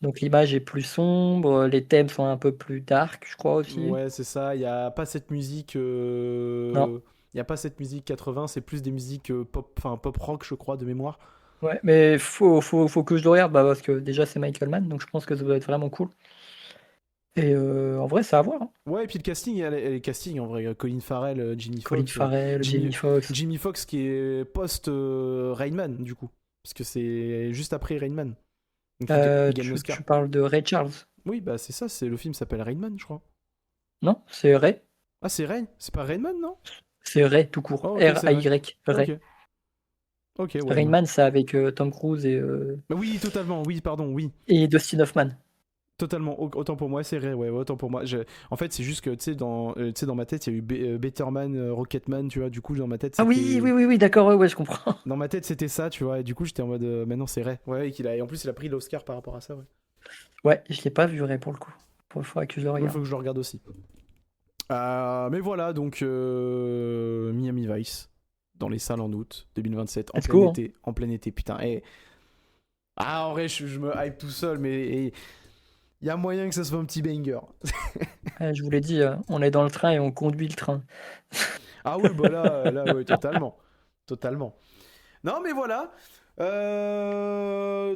Donc l'image est plus sombre, les thèmes sont un peu plus dark, je crois aussi. ouais, c'est ça. Il y a pas cette musique. Non. Il y a pas cette musique 80. C'est plus des musiques pop, enfin pop rock, je crois, de mémoire. Ouais, mais faut que je le regarde, bah, parce que déjà c'est Michael Mann, donc je pense que ça doit être vraiment cool. Et en vrai, c'est à voir, hein. Ouais, et puis le casting, il y a les castings en vrai. Colin Farrell, Jimmy Colin Fox, Farrell, Jamie Foxx. Jimmy Fox qui est post Rain Man du coup, parce que c'est juste après Rain Man. Donc il gagne l'Oscar. Tu parles de Ray Charles. Oui, bah c'est ça. C'est le film s'appelle Rain Man, je crois. Non, c'est Ray. Ah, c'est Rain. C'est pas Rain Man, non? C'est Ray tout court. Oh, ok, c'est Ray. R-A-Y. Ray. Ok. Ok, ouais. Rain Man, c'est avec Tom Cruise Bah oui, totalement. Oui, pardon, oui. et Dustin Hoffman. Totalement. Autant pour moi, c'est vrai. Ouais, autant pour moi. En fait, c'est juste que, tu sais, dans ma tête, il y a eu Better Man, Rocketman, tu vois. Du coup, dans ma tête, Ah c'était. oui, d'accord, ouais, je comprends. Dans ma tête, c'était ça, tu vois. Et du coup, j'étais en mode. Maintenant, c'est Ray. Ouais, et en plus, il a pris l'Oscar par rapport à ça, ouais. Ouais, je l'ai pas vu Ray pour le coup. Il faudrait que je le Il faut regarde. que je le regarde aussi. Mais voilà, donc. Miami Vice. Dans les salles en août 2027. En Let's plein go, hein. été. En plein été, putain. Ah, en vrai, je me hype tout seul, mais. Il y a moyen que ça soit un petit banger. Je vous l'ai dit, on est dans le train et on conduit le train. Ah oui, bah là ouais, totalement. Totalement. Non, mais voilà.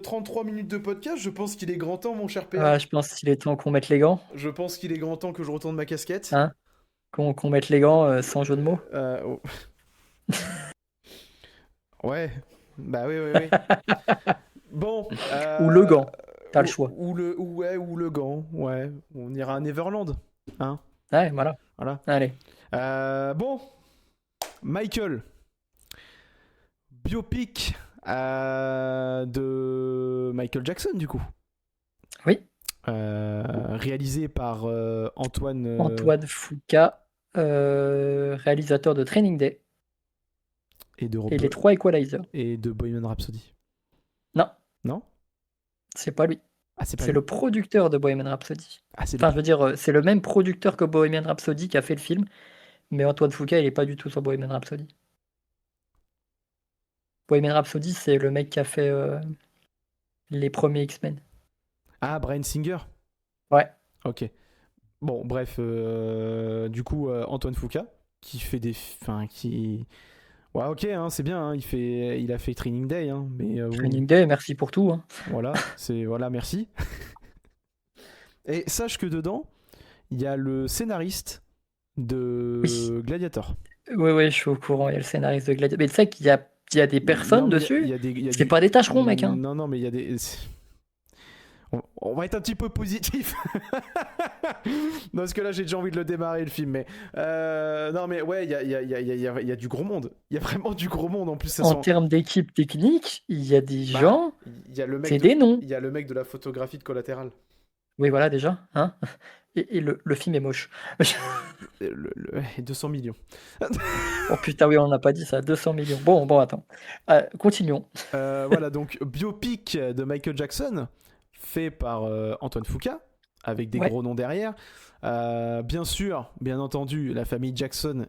33 minutes de podcast, je pense qu'il est grand temps, mon cher PA. Ah, je pense qu'il est temps qu'on mette les gants, Je pense qu'il est grand temps que je retourne ma casquette. hein, qu'on mette les gants sans jeu de mots. Oh. Ouais, bah oui. Bon. Ou le gant, t'as le choix. Ou le gant. Ouais, on ira à Neverland. Hein, Ouais, voilà. voilà. Allez. Bon, Michael. Biopic de Michael Jackson, du coup. Oui, Réalisé par Antoine. Antoine Fuqua, réalisateur de Training Day Et de, et les 3 Equalizers. et de Bohemian Rhapsody. Non, Non? c'est pas lui. Ah, c'est pas C'est lui. le producteur de Bohemian Rhapsody. Ah, c'est Enfin, lui. je veux dire, c'est le même producteur que Bohemian Rhapsody qui a fait le film, mais Antoine Fuqua, il est pas du tout sur Bohemian Rhapsody. Bohemian Rhapsody, c'est le mec qui a fait les premiers X-Men. Ah, Bryan Singer. Ouais. Ok. Bon, bref. Du coup, Antoine Fuqua, qui fait des. Enfin, qui. Ouais, ok, hein, c'est bien, hein, il a fait Training Day, hein, mais bon, Training Day, merci pour tout. Hein. voilà, merci. Et sache que dedans, il y a le scénariste Oui, de Gladiator. oui, je suis au courant, il y a le scénariste de Gladiator. Mais tu sais qu'il y a des Non, personnes mais dessus, il y a c'est du. pas des tâcherons, mec. Hein. Non, non, mais il y a des. On va être un petit peu positif. Non, parce que là, j'ai déjà envie de le démarrer, le film. Mais non, mais ouais, il y a du gros monde. Il y a vraiment du gros monde. En plus, ça En sent. termes d'équipe technique, il y a des Bah, gens, il y a le mec c'est de. des noms. Il y a le mec de la photographie de Collatéral. Oui, voilà, déjà. Hein. Et le film est moche. 200 millions. Oh putain, oui, on n'a pas dit ça, 200 millions. Bon, attends. Continuons. Voilà, donc biopic de Michael Jackson, fait par Antoine Fuqua, avec des Ouais, gros noms derrière. Bien sûr, bien entendu, la famille Jackson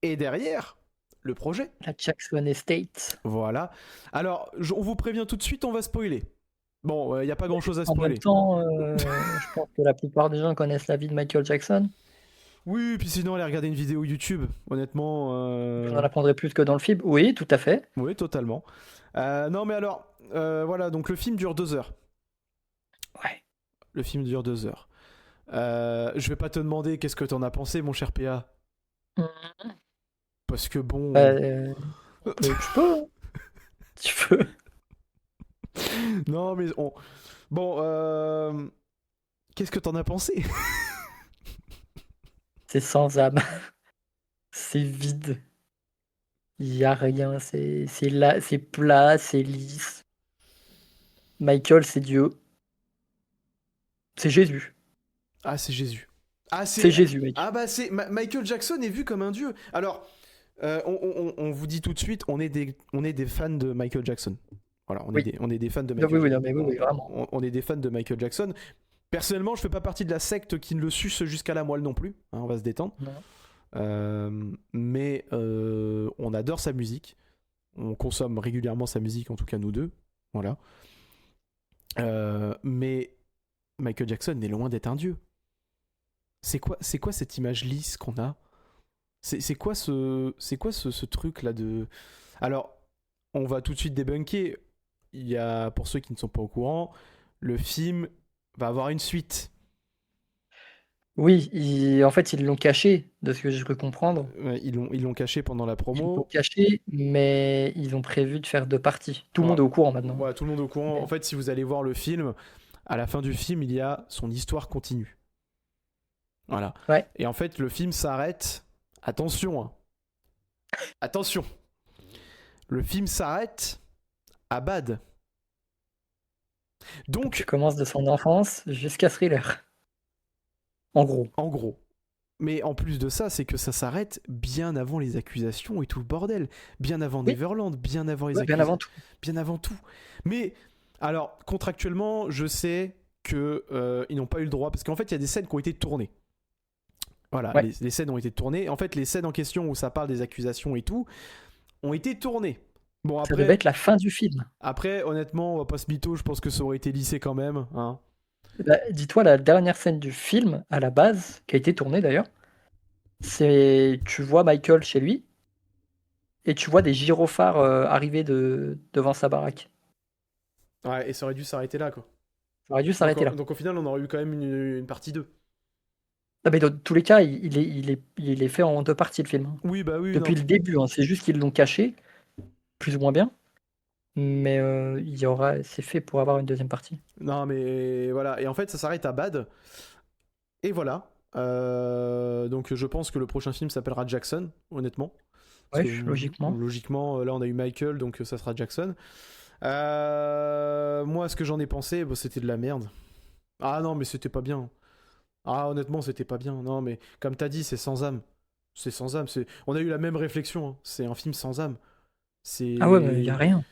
est derrière le projet. la Jackson Estate. Voilà. Alors, on vous prévient tout de suite, on va spoiler. Bon, il n'y a pas grand-chose à En même spoiler. temps, je pense que la plupart des gens connaissent la vie de Michael Jackson. Oui, puis sinon, allez regarder une vidéo YouTube. Honnêtement, Vous en apprendrez plus que dans le film. Oui, tout à fait. oui, totalement. Non, mais alors, voilà, donc le film dure 2 heures. Ouais. Le film dure 2 heures. Je vais pas te demander qu'est-ce que t'en as pensé, mon cher PA. Mm. Parce que bon. Tu peux. Hein. Tu peux. Non, mais on. Bon, qu'est-ce que t'en as pensé? C'est sans âme. C'est vide. Il n'y a rien. C'est là, c'est plat, c'est lisse. Michael, c'est Dieu. C'est Jésus. Ah, c'est Jésus. Ah, C'est Jésus, mec. Ah, bah, c'est. Michael Jackson est vu comme un dieu. Alors, on vous dit tout de suite, on est des fans de Michael Jackson. Voilà, Oui. on est des fans de Oui, Michael oui, Jackson. non, mais oui, vraiment. On est des fans de Michael Jackson. Personnellement, je fais pas partie de la secte qui ne le suce jusqu'à la moelle non plus. Hein, on va se détendre. Non. Mais on adore sa musique. On consomme régulièrement sa musique, en tout cas nous deux. Voilà. Mais Michael Jackson est loin d'être un dieu. C'est quoi cette image lisse qu'on a? C'est quoi ce truc là de. Alors, on va tout de suite débunker. Il y a, pour ceux qui ne sont pas au courant, le film va avoir une suite. Oui, en fait, ils l'ont caché, de ce que j'ai cru comprendre. Ils l'ont caché pendant la Ils l'ont promo. caché, mais ils ont prévu de faire 2 parties. Tout le monde est au courant maintenant. Voilà, tout le monde est au courant. Mais- En fait, si vous allez voir le film, à la fin du film, il y a son histoire continue. Voilà. Ouais. Et en fait, le film s'arrête. Attention, hein. Attention. Le film s'arrête à Bad. Donc, Tu commences de son enfance jusqu'à Thriller. En gros. en gros. Mais en plus de ça, c'est que ça s'arrête bien avant les accusations et tout le bordel. Bien avant Oui. Neverland, bien avant les Ouais, bien accusations. avant tout. Bien avant tout. Mais, alors, contractuellement, je sais qu'ils n'ont pas eu le droit, parce qu'en fait, il y a des scènes qui ont été tournées. Voilà, Ouais. les scènes ont été tournées. En fait, les scènes en question où ça parle des accusations et tout, ont été tournées. Bon, Ça devait après, être la fin du film. honnêtement, on va pas se mytho, je pense que ça aurait été lissé quand même. Hein. Bah, dis-toi, la dernière scène du film, à la base, qui a été tournée d'ailleurs, c'est tu vois Michael chez lui et tu vois des gyrophares arriver devant sa baraque. Ouais, et ça aurait dû s'arrêter là, quoi. Ça aurait dû s'arrêter là. Donc au final, on aurait eu quand même une partie 2. Non, mais dans tous les cas, il est fait en 2 parties le film. Hein. Oui, bah oui, Depuis non. le début, hein. C'est juste qu'ils l'ont caché, plus ou moins bien. Mais c'est fait pour avoir une deuxième partie. Non, mais voilà. Et en fait, ça s'arrête à Bad. Et voilà. Donc je pense que le prochain film s'appellera Jackson, honnêtement. Parce Ouais, que, logiquement. logiquement, là, on a eu Michael, donc ça sera Jackson. Moi, ce que j'en ai pensé, bah, c'était de la merde. Ah non, mais c'était pas bien. Ah, honnêtement, c'était pas bien. Non, mais comme t'as dit, c'est sans âme. C'est sans âme. On a eu la même réflexion. Hein. C'est un film sans âme. Ah ouais, mais il y a rien.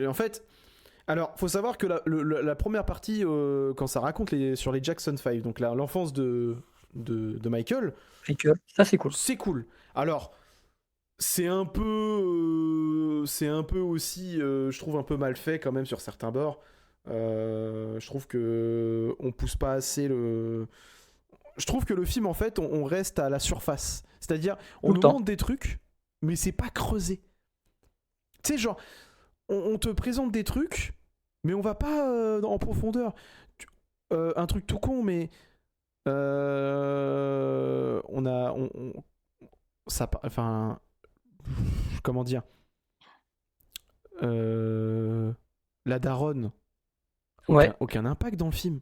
En fait. Alors, faut savoir que la première partie, quand ça raconte sur les Jackson 5, donc l'enfance de Michael, Michael, ça c'est cool. c'est cool. Alors, c'est un peu aussi, je trouve un peu mal fait quand même sur certains bords. Je trouve que on pousse pas assez le. Je trouve que le film, en fait, on reste à la surface. C'est-à-dire, on Tout le nous temps. montre des trucs, mais c'est pas creusé. Tu sais, genre, on te présente des trucs, mais on va pas en profondeur. Un truc tout con, mais ça, enfin, comment dire, la daronne, Ouais, aucun impact dans le film.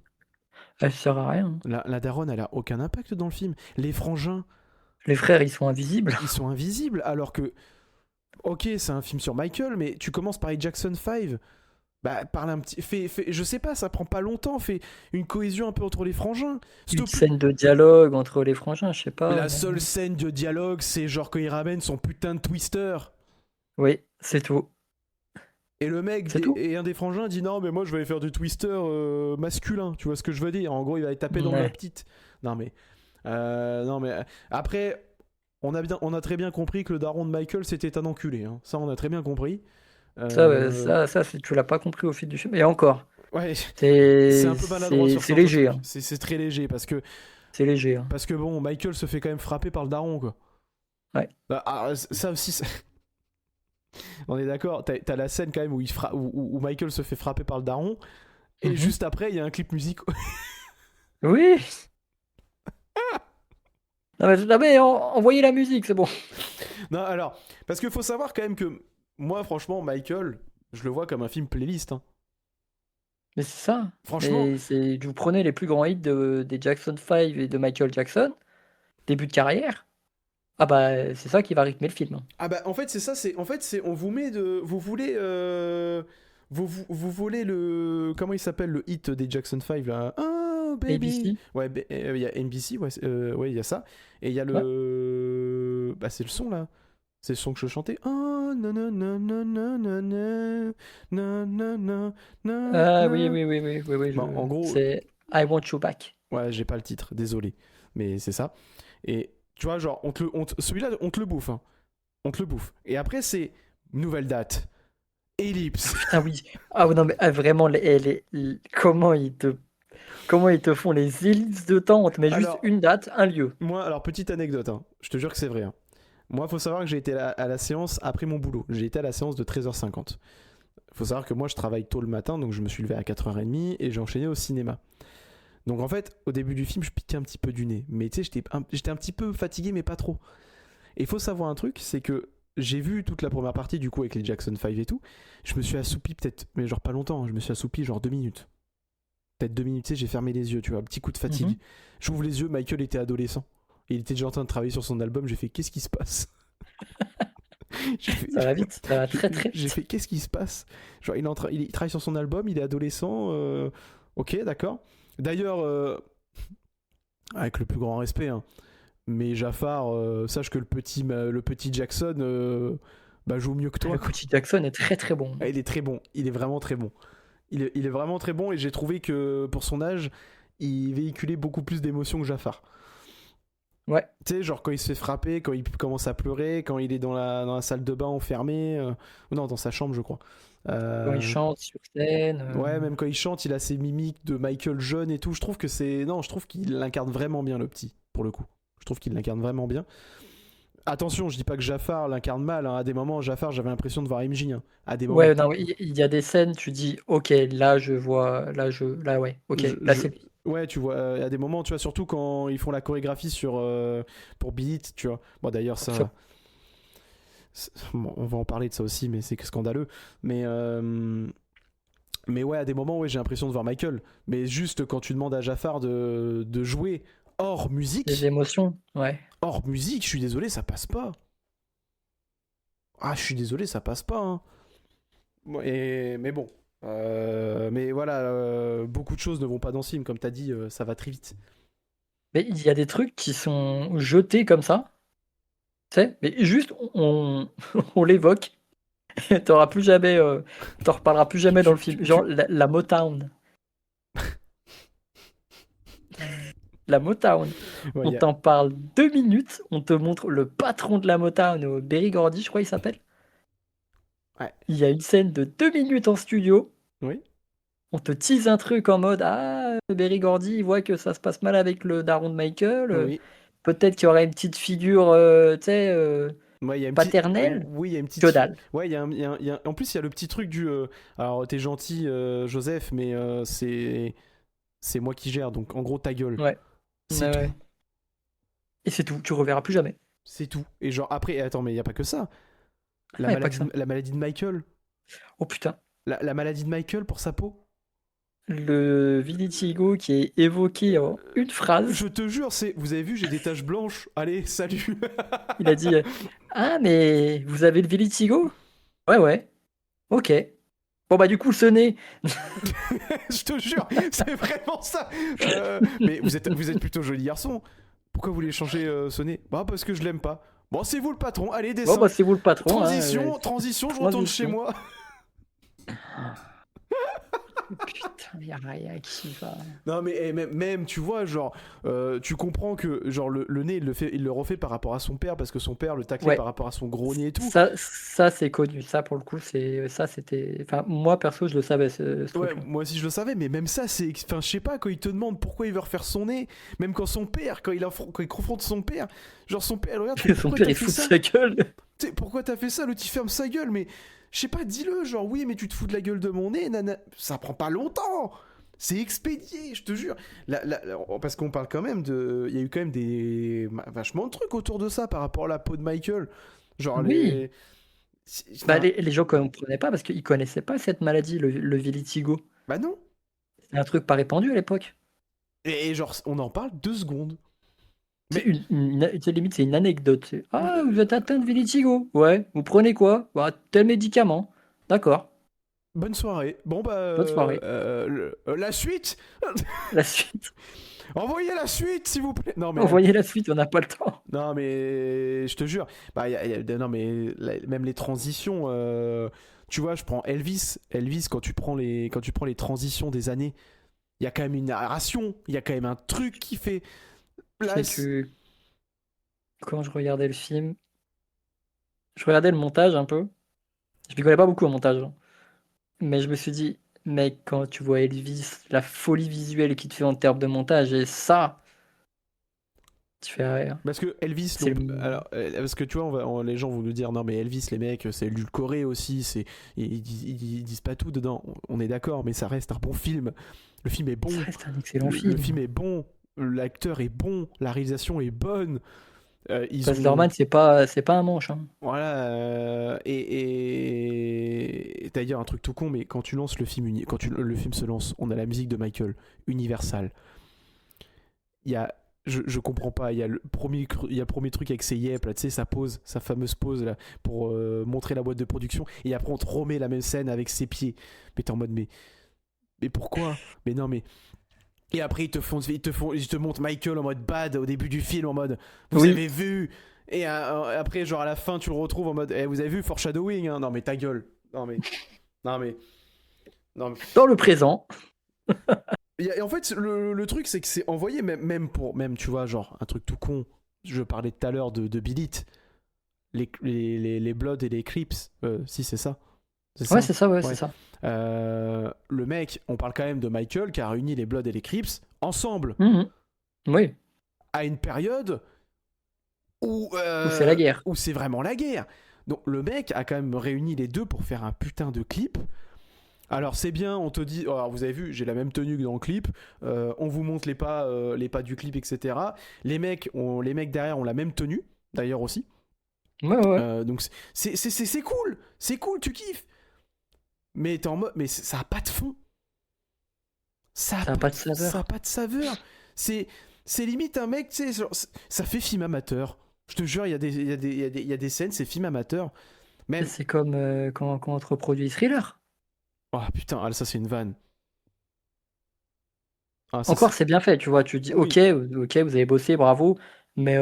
elle sert à rien. La daronne, elle a aucun impact dans le film. Les frangins, Les frères, ils sont invisibles. ils sont invisibles, alors que, ok, c'est un film sur Michael, mais tu commences par les Jackson 5. Bah, parle un petit. Je sais pas, ça prend pas longtemps. Fais une cohésion un peu entre les frangins. Une scène de dialogue entre les frangins, je sais pas. La seule scène de dialogue, c'est genre quand il ramène son putain de twister. Oui, c'est tout. Et le mec, C'est tout. et un des frangins dit non, mais moi je vais aller faire du twister masculin. Tu vois ce que je veux dire? En gros, il va aller taper dans Ouais. ma petite. Non, mais. Non, mais. Après, on a très bien compris que le daron de Michael, c'était un enculé. Hein. Ça, on a très bien compris. Tu l'as pas compris au fil du film. Et encore, Ouais, c'est c'est un peu maladroit sur c'est certains léger, trucs. hein. C'est très léger C'est léger, hein. parce que bon, Michael se fait quand même frapper par le daron, quoi. Ouais. Ça aussi, on est d'accord. T'as la scène quand même où Michael se fait frapper par le daron, et Mhm. juste après, il y a un clip musical. Oui. Non, mais envoyez la musique, c'est bon. Non, alors, parce qu'il faut savoir quand même que moi, franchement, Michael, je le vois comme un film playlist. Hein. Mais c'est ça. Franchement, Vous prenez les plus grands hits des Jackson 5 et de Michael Jackson, début de carrière. Ah bah c'est ça qui va rythmer le film, hein. ah bah en fait c'est ça, on vous met vous voulez vous voulez le comment il s'appelle le hit des Jackson 5 là? Oh baby. ABC. Ouais, il y a NBC, ouais, ouais, il y a ça et il y a Ouais. le bah c'est le son là. C'est le son que je chantais. Oh non non non non non non non non non non non Ah oui, non. oui, oui, oui, oui, oui, Bon, en gros, c'est I Want You Back. ouais, j'ai pas le titre, désolé, mais c'est ça. Et tu vois genre celui-là on te le bouffe hein. On te le bouffe. Et après, c'est nouvelle date. Ellipse. Ah oui. Ah oui, non mais vraiment comment ils te font les ellipses de temps, on te met juste Alors, une date, un lieu. moi, alors petite anecdote, hein. Je te jure que c'est vrai. Hein. Moi, faut savoir que j'ai été à la séance après mon boulot. J'ai été à la séance de 13h50. Faut savoir que moi, je travaille tôt le matin, donc je me suis levé à 4h30 et j'ai enchaîné au cinéma. Donc en fait, au début du film, je piquais un petit peu du nez. Mais tu sais, j'étais un petit peu fatigué, mais pas trop. Et il faut savoir un truc, c'est que j'ai vu toute la première partie du coup avec les Jackson 5 et tout. Je me suis assoupi peut-être, mais genre pas longtemps, hein. Je me suis assoupi genre 2 minutes. Peut-être 2 minutes, tu sais, j'ai fermé les yeux, tu vois, un petit coup de fatigue. Mhm. J'ouvre les yeux, Michael était adolescent. Et il était déjà en train de travailler sur son album, j'ai fait qu'est-ce qui se passe? J'ai fait, Ça va vite, ça va très très j'ai vite. fait qu'est-ce qui se passe? Genre il travaille sur son album, il est adolescent, ok d'accord. D'ailleurs, avec le plus grand respect, hein, mais Jafar, sache que le petit Jackson bah, joue mieux que Le toi. petit Jackson est très très bon. Ah, il est très bon, il est vraiment très bon. Il est vraiment très bon et j'ai trouvé que pour son âge, il véhiculait beaucoup plus d'émotions que Jafar. Ouais. Tu sais, genre quand il se fait frapper, quand il commence à pleurer, quand il est dans la salle de bain enfermé, ou non, dans sa chambre, je crois. Quand il chante sur scène. Ouais, même quand il chante, il a ses mimiques de Michael jeune et tout. Je trouve que c'est. Non, je trouve qu'il l'incarne vraiment bien, le petit, pour le coup. Je trouve qu'il l'incarne vraiment bien. Attention, je dis pas que Jafar l'incarne mal. Hein. À des moments, Jafar, j'avais l'impression de voir MJ. Hein. À des moments. Ouais, non, il y a des scènes, tu dis, ok, là je vois, là ouais, ok, Je- là je- c'est lui. Ouais, tu vois, à des moments, tu vois, surtout quand ils font la chorégraphie pour Beat It, tu vois. Bon, d'ailleurs, ça. Bon, on va en parler de ça aussi, mais c'est scandaleux. Mais ouais, à des moments, ouais, j'ai l'impression de voir Michael. Mais juste quand tu demandes à Jafar de jouer hors Les musique, émotions, ouais. je suis désolé, ça passe pas. Ah, je suis désolé, ça passe pas. Hein. Mais bon. Mais voilà, beaucoup de choses ne vont pas dans ce film. Comme t'as dit, ça va très vite. Mais il y a des trucs qui sont jetés comme ça, tu sais, mais juste on l'évoque, et t'en reparleras plus jamais dans le film. Genre la Motown. La Motown. Ouais, On t'en parle 2 minutes, on te montre le patron de la Motown, Berry Gordy, je crois il s'appelle. Ouais. Il y a une scène de 2 minutes en studio. Oui. On te tease un truc en mode ah, Berry Gordy, il voit que ça se passe mal avec le daron de Michael. Oui. Peut-être qu'il y aurait une petite figure, tu sais, Ouais, il y a une petite... Paternelle, Oui, il y a une petite... que dalle. Ouais, en plus, il y a le petit truc du... Alors, t'es gentil, Joseph, mais c'est moi qui gère, donc en gros, ta gueule. Ouais. C'est tout. Ouais. Et c'est tout, tu reverras plus jamais. C'est tout. Et genre, après, attends, mais il y a pas que ça. Ah, y a pas que ça. La maladie de Michael. Oh putain. La maladie de Michael pour sa peau. Le vitiligo qui est évoqué en une phrase. Je te jure, vous avez vu, j'ai des taches blanches. Allez, salut. Il a dit ah, mais vous avez le vitiligo? Ouais. Ok. Bon, bah, du coup, ce nez. Je te jure, c'est vraiment ça. Mais vous êtes plutôt joli garçon. Pourquoi vous voulez changer ce nez? Bah, parce que je l'aime pas. Bon, c'est vous le patron. Allez, Bon, descends. bah, c'est vous le patron. Transition, je retourne chez moi. Putain, y'a rien qui va. Non, mais même, tu vois, genre, tu comprends que genre le nez, il le refait par rapport à son père, parce que son père le taclait par rapport à son gros nez et tout. Ça c'est connu. Ça, pour le coup, c'était. Enfin, moi, perso, je le savais. Ouais, moi aussi je le savais, mais même ça, c'est. Enfin, je sais pas, quand il te demande pourquoi il veut refaire son nez, même quand son père, quand il confronte son père, genre son père, regarde, son père, il fout de sa gueule. Pourquoi t'as fait ça? L'autre, il ferme sa gueule, mais. Je sais pas, dis-le, genre, oui, mais tu te fous de la gueule de mon nez, nana. Ça prend pas longtemps! C'est expédié, je te jure. Parce qu'on parle quand même de. Il y a eu quand même vachement de trucs autour de ça par rapport à la peau de Michael. Genre, oui. Les gens comprenaient pas parce qu'ils connaissaient pas cette maladie, le vitiligo. Bah non. C'est un truc pas répandu à l'époque. Et genre, on en parle 2 secondes. Mais limite, c'est une anecdote. Ah, vous êtes atteint de vitiligo. Ouais, vous prenez quoi? Bah, tel médicament. D'accord. Bonne soirée. Bon, bah. Bonne soirée. La suite. La suite. Envoyez la suite, s'il vous plaît. Non, mais. Envoyez la suite, on n'a pas le temps. Non, mais. Je te jure. Bah, non, mais. Même les transitions. Tu vois, je prends Elvis. Elvis, quand tu prends les transitions des années, il y a quand même une narration. Il y a quand même un truc qui fait. Quand je regardais le film, je regardais le montage un peu. Je m'y connais pas beaucoup au montage. Mais je me suis dit, mec, quand tu vois Elvis, la folie visuelle qu'il te fait en termes de montage, et ça, tu fais rien. Parce que Elvis, parce que tu vois, les gens vont nous dire non mais Elvis, les mecs, c'est édulcoré aussi, ils disent pas tout dedans. On est d'accord, mais ça reste un bon film. Le film est bon. Ça reste un excellent film. Le film est bon, l'acteur est bon, la réalisation est bonne. Baz Luhrmann, c'est pas un manche. Hein. Voilà. Et d'ailleurs un truc tout con, mais quand tu lances le film, le film se lance, on a la musique de Michael, Universal. Il y a je comprends pas. Il y a le premier truc avec ses yep, là, tu sais, sa fameuse pause là, pour montrer la boîte de production. Et après, on te remet la même scène avec ses pieds. Mais t'es en mode, mais pourquoi? Mais non, mais. Et après, ils te montrent Michael en mode bad au début du film, en mode, vous avez vu? Et après, genre à la fin, tu le retrouves en mode, vous avez vu foreshadowing, hein? Non, mais ta gueule. Non, mais. Dans le présent. Et en fait, le truc, c'est que c'est envoyé, même tu vois, genre, un truc tout con. Je parlais tout à l'heure de Billit. Les Bloods et les Crips. Si, c'est ça. C'est ça. Le mec, on parle quand même de Michael qui a réuni les Bloods et les Crips ensemble. Oui. À une période où c'est la guerre. Où c'est vraiment la guerre. Donc le mec a quand même réuni les deux pour faire un putain de clip. Alors c'est bien, on te dit, alors vous avez vu, j'ai la même tenue que dans le clip, on vous montre les pas du clip, etc. Les mecs derrière ont la même tenue, d'ailleurs aussi. Ouais. Donc c'est cool, tu kiffes. Mais t'es en mode, mais ça a pas de fond. Ça a pas de saveur. Ça a pas de saveur. C'est limite un mec, tu sais, ça fait film amateur. Je te jure, il y a des scènes, c'est film amateur. Même... C'est comme quand on te reproduit Thriller. Oh putain, ça c'est une vanne. Encore, c'est bien fait, tu vois. Tu dis, ok, vous avez bossé, bravo. Mais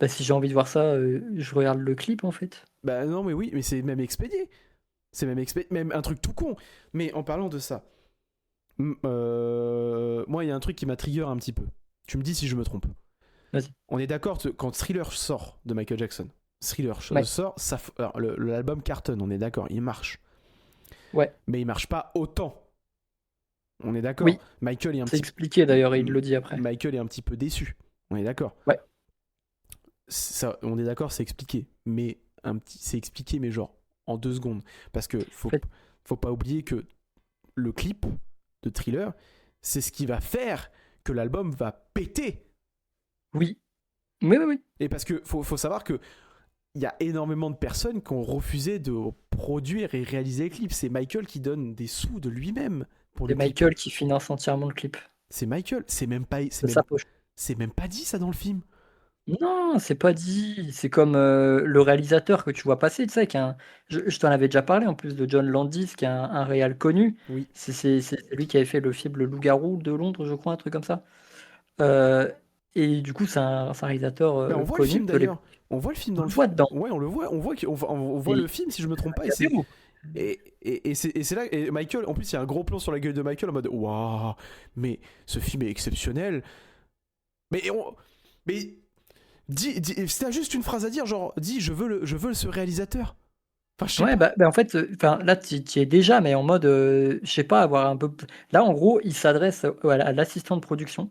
si j'ai envie de voir ça, je regarde le clip en fait. Bah non, mais oui, mais c'est même expédié. Même un truc tout con. Mais en parlant de ça, moi, il y a un truc qui m'a trigger un petit peu. Tu me dis si je me trompe. Vas-y. On est d'accord, quand Thriller sort de Michael Jackson, sort, l'album cartonne, on est d'accord, il marche. Ouais. Mais il marche pas autant. On est d'accord. Oui. Michael est expliqué d'ailleurs, il le dit après. Michael est un petit peu déçu. On est d'accord. Ouais. ça, on est d'accord, c'est expliqué, mais c'est expliqué, mais genre en 2 secondes, parce que En fait, faut pas oublier que le clip de Thriller, c'est ce qui va faire que l'album va péter. oui. Oui, oui, oui. Et parce que faut savoir que il y a énormément de personnes qui ont refusé de produire et réaliser les clips. C'est Michael qui donne des sous de lui-même pour C'est le clip. Michael qui finance entièrement le clip. C'est Michael, c'est même pas, De sa poche. c'est même pas dit ça dans le film. Non, c'est pas dit. C'est comme le réalisateur que tu vois passer, tu sais, je t'en avais déjà parlé en plus de John Landis, qui est un réal connu. Oui. C'est lui qui avait fait le film Le Loup-garou de Londres, je crois, un truc comme ça. Euh, et du coup, c'est un réalisateur Mais on voit le connu film de l'époque. d'ailleurs. On voit le film On dans le le voit film. dedans. Ouais, on le voit. On voit, on voit Et le film si je me trompe pas. il y a Béraud. Et c'est là. Et Michael, en plus, il y a un gros plan sur la gueule de Michael en mode waouh, mais ce film est exceptionnel. Mais si t'as juste une phrase à dire, genre dis je veux ce réalisateur. Enfin, je sais Ouais, pas. bah, en fait, là, tu y es déjà, mais en mode, je sais pas, avoir un peu. Là, en gros, il s'adresse à l'assistant de production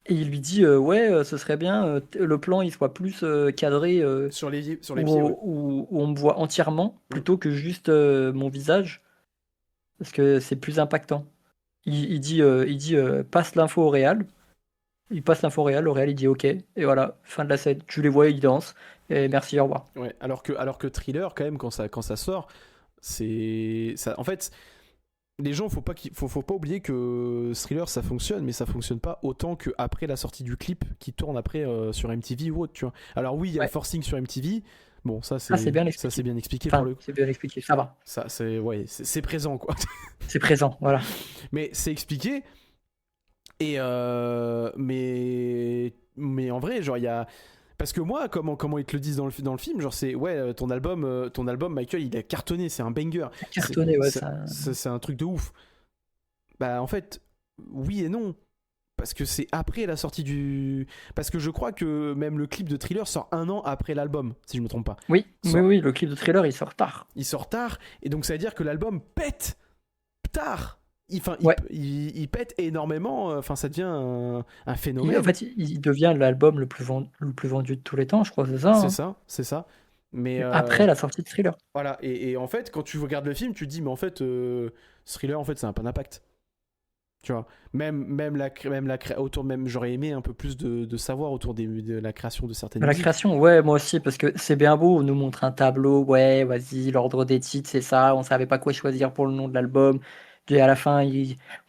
et il lui dit, ouais, ce serait bien, le plan, il soit plus cadré, Sur les pieds, ouais. où on me voit entièrement, Mm. plutôt que juste mon visage, parce que c'est plus impactant. Il dit passe l'info au réal. Il passe l'info au réal, le réal, il dit OK, et voilà, fin de la scène. Tu les vois, ils dansent, et merci, au revoir. Ouais. Alors que Thriller, quand même, quand ça sort, c'est ça. En fait, les gens, faut pas oublier que Thriller ça fonctionne, mais ça fonctionne pas autant que après la sortie du clip qui tourne après sur MTV ou autre, tu vois. Alors oui, il y a le Ouais. forcing sur MTV. Bon, Ah, c'est bien ça expliqué. c'est bien expliqué pour Enfin, le. c'est bien expliqué, ça va. Ça c'est ouais, c'est présent quoi. C'est présent, voilà. Mais c'est expliqué. Et mais en vrai, genre il y a parce que moi, comment ils te le disent dans le film, genre c'est ouais, ton album, Michael, il a cartonné, c'est un banger, Cartonné, ouais, ça. c'est un truc de ouf. Bah en fait, oui et non. Parce que c'est après la sortie du. Parce que je crois que même le clip de Thriller sort 1 an après l'album, si je me trompe pas. Oui, Sort- oui, oui, le clip de Thriller, il sort tard. Il sort tard, et donc ça veut dire que l'album pète tard. Enfin, Ouais. il pète énormément, enfin ça devient un phénomène. En fait, il devient l'album le plus vendu de tous les temps, je crois, c'est ça, hein. C'est ça. Mais Après la sortie de Thriller. voilà, et en fait, quand tu regardes le film, tu te dis, mais en fait, Thriller, en fait, ça n'a pas d'impact. Tu vois, autour, même j'aurais aimé un peu plus de savoir autour de la création de certaines La musiques. création, ouais, moi aussi, parce que c'est bien beau, on nous montre un tableau, ouais, vas-y, l'ordre des titres, c'est ça, on savait pas quoi choisir pour le nom de l'album. Et à la fin,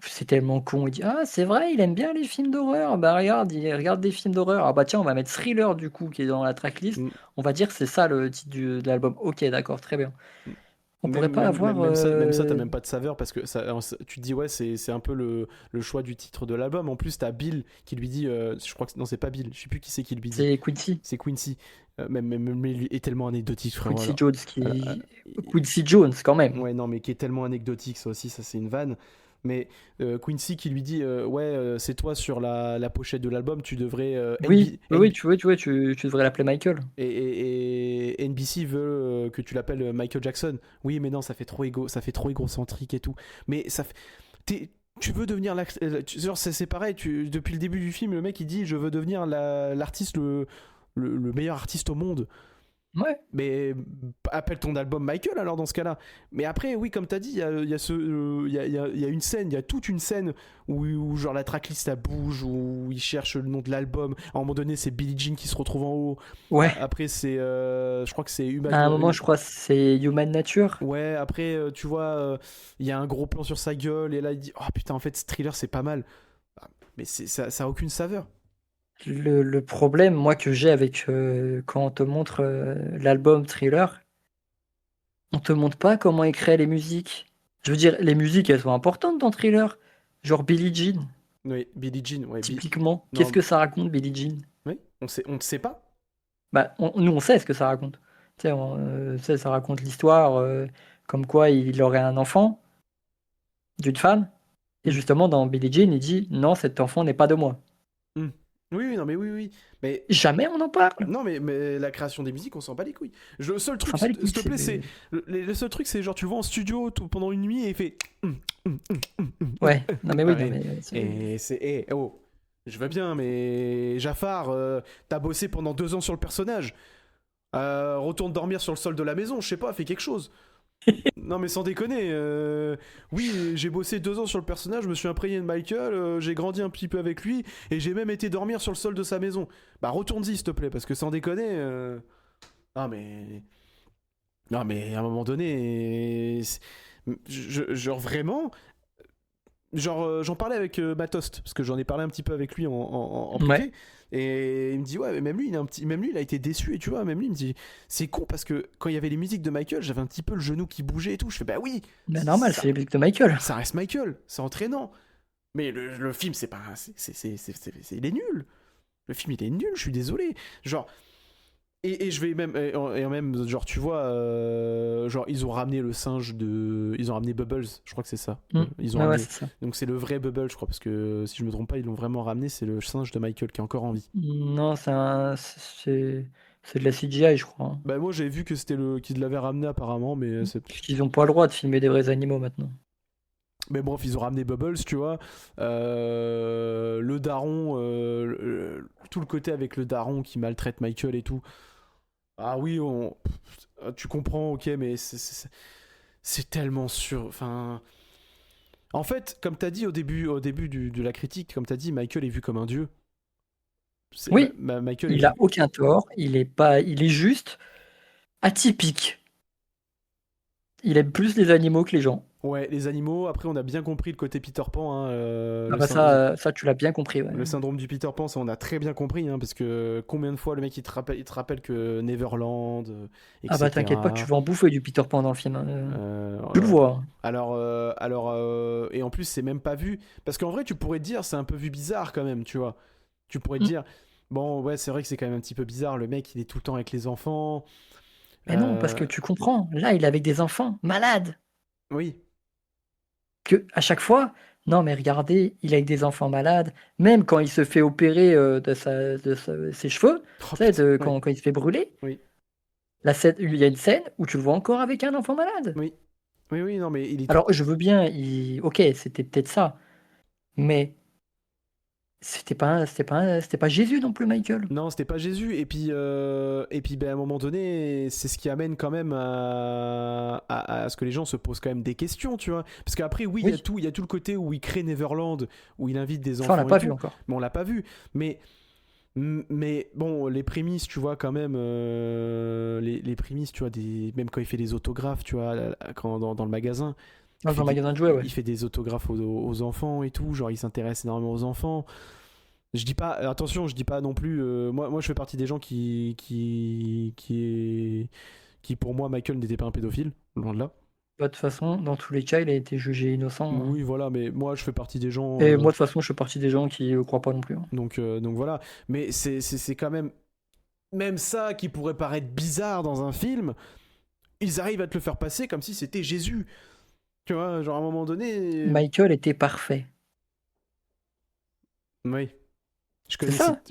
c'est tellement con, il dit, ah, c'est vrai, il aime bien les films d'horreur, bah regarde, il regarde des films d'horreur, ah bah tiens, on va mettre Thriller du coup, qui est dans la tracklist, Mm. on va dire c'est ça le titre de l'album, ok, d'accord, très bien. On pourrait pas avoir... Même ça, t'as même pas de saveur parce que tu te dis, ouais, c'est un peu le choix du titre de l'album. En plus, t'as Bill qui lui dit, je crois que non, c'est pas Bill, je sais plus qui c'est qui lui dit. C'est Quincy. C'est Quincy. Même lui est tellement anecdotique, frère. Quincy Voilà. Jones Quincy Jones, quand même. Ouais, non, mais qui est tellement anecdotique, ça aussi, ça c'est une vanne. Mais Quincy qui lui dit, ouais, c'est toi sur la pochette de l'album, tu devrais. Oui, oui, tu vois, tu devrais l'appeler Michael. Et NBC veut que tu l'appelles Michael Jackson. Oui, mais non, ça fait trop égocentrique et tout. Mais tu veux devenir genre c'est pareil. Depuis le début du film, le mec il dit je veux devenir l'artiste le meilleur artiste au monde. Ouais. Mais appelle ton album Michael alors dans ce cas-là. Mais après, oui, comme t'as dit, il y a une scène, il y a toute une scène où genre la tracklist elle bouge, où il cherche le nom de l'album. À un moment donné, c'est Billie Jean qui se retrouve en haut. Ouais. Après, je crois que c'est Human. À un moment, je crois que c'est Human Nature. Ouais, après, tu vois, il y a un gros plan sur sa gueule et là il dit oh putain, en fait, ce thriller c'est pas mal. Mais ça a aucune saveur. Le problème, moi, que j'ai avec quand on te montre l'album Thriller, on te montre pas comment il crée les musiques. Je veux dire, les musiques, elles sont importantes dans Thriller. Genre Billie Jean, Oui, Billie Jean, ouais. typiquement. Non. Qu'est-ce que ça raconte, Billie Jean? Oui, on ne sait pas. Bah, nous, on sait ce que ça raconte. Tu sais, ça raconte l'histoire comme quoi il aurait un enfant d'une femme. Et justement, dans Billie Jean, il dit non, cet enfant n'est pas de moi. Oui, non, mais oui. Mais Jamais on en parle. non, mais la création des musiques, on s'en bat les couilles. Le seul On truc, s'en bat les couilles, s'il te plaît, c'est. Le seul truc, c'est genre, tu le vois en studio pendant une nuit et il fait. Ouais, non mais oui, Ah, non mais Et c'est. Oh. Je veux bien, mais Jafar, t'as bossé pendant 2 ans sur le personnage. Retourne dormir sur le sol de la maison, je sais pas, fais quelque chose. Non mais sans déconner, oui j'ai bossé 2 ans sur le personnage, je me suis imprégné de Michael, j'ai grandi un petit peu avec lui et j'ai même été dormir sur le sol de sa maison. Bah retourne-y s'il te plaît parce que sans déconner, non mais non mais à un moment donné, genre vraiment, genre j'en parlais avec Matost parce que j'en ai parlé un petit peu avec lui en Ouais. privé et il me dit ouais mais même lui même lui il a été déçu et tu vois même lui il me dit c'est con parce que quand il y avait les musiques de Michael j'avais un petit peu le genou qui bougeait et tout je fais bah oui Ben normal, ça c'est les musiques de Michael. ça reste Michael c'est entraînant mais le film c'est pas il est nul le film il est nul je suis désolé genre et je vais même et même genre tu vois genre ils ont ramené le singe de ils ont ramené Bubbles je crois que c'est ça ils ont Ouais, ramené c'est ça. donc c'est le vrai Bubbles je crois parce que si je me trompe pas ils l'ont vraiment ramené c'est le singe de Michael qui est encore en vie. Non, c'est de la CGI, je crois, hein. Bah moi j'avais vu que c'était le qu'ils l'avaient ramené apparemment mais c'est Parce qu'ils ont pas le droit de filmer des vrais animaux maintenant. mais bref ils ont ramené Bubbles tu vois le daron tout le côté avec le daron qui maltraite Michael et tout ah oui tu comprends ok mais c'est tellement sûr enfin en fait comme t'as dit au début de la critique comme t'as dit Michael est vu comme un dieu Oui, Michael est il a vu aucun tort, il est juste atypique. Il aime plus les animaux que les gens. ouais les animaux après on a bien compris le côté Peter Pan hein, Ah bah ça tu l'as bien compris, ouais. le syndrome du Peter Pan, ça on a très bien compris, hein, parce que combien de fois le mec il te rappelle que Neverland, Ah bah t'inquiète pas que tu etc. vas en bouffer du Peter Pan dans le film, hein. Tu le Euh, vois, hein. et en plus c'est même pas vu, parce qu'en vrai tu pourrais te dire c'est un peu vu bizarre quand même, tu vois. Tu pourrais te Mm. dire, bon ouais c'est vrai que c'est quand même un petit peu bizarre, le mec il est tout le temps avec les enfants. Mais non, parce que Euh, tu comprends, là il est avec des enfants malades. oui, Que à chaque fois, non mais regardez, il est avec des enfants malades, même quand il se fait opérer ses cheveux, oh tu sais, putain, oui, quand il se fait brûler, oui, il y a une scène où tu le vois encore avec un enfant malade. oui, oui, oui, non mais il est tout. Alors je veux bien, ok, c'était peut-être ça, mais c'était pas Jésus non plus, Michael. Non, c'était pas Jésus. Et puis ben, à un moment donné, c'est ce qui amène quand même à ce que les gens se posent quand même des questions, tu vois. Parce qu'après, oui, Oui, il y a tout le côté où il crée Neverland, où il invite des ça on l'a enfants et pas vu tout, encore. mais on l'a pas vu. Mais bon, les prémices, tu vois, quand même, les prémices, tu vois, même quand il fait des autographes, tu vois, dans le magasin, il Dans fait un des, magasin de jouets, ouais. il fait des autographes aux enfants et tout, genre il s'intéresse énormément aux enfants. Je dis pas, attention, je dis pas non plus. Moi, je fais partie des gens qui pour moi, Michael n'était pas un pédophile, loin de là. Bah, de toute façon, dans tous les cas, il a été jugé innocent, hein. Oui, voilà, mais moi, je fais partie des gens. Et moi, de toute façon, je fais partie des gens qui ne croient pas non plus, hein. Donc voilà. Mais c'est quand même ça qui pourrait paraître bizarre dans un film. Ils arrivent à te le faire passer comme si c'était Jésus. Tu vois, genre à un moment donné. Michael était parfait. Oui. Je C'est connais. ça.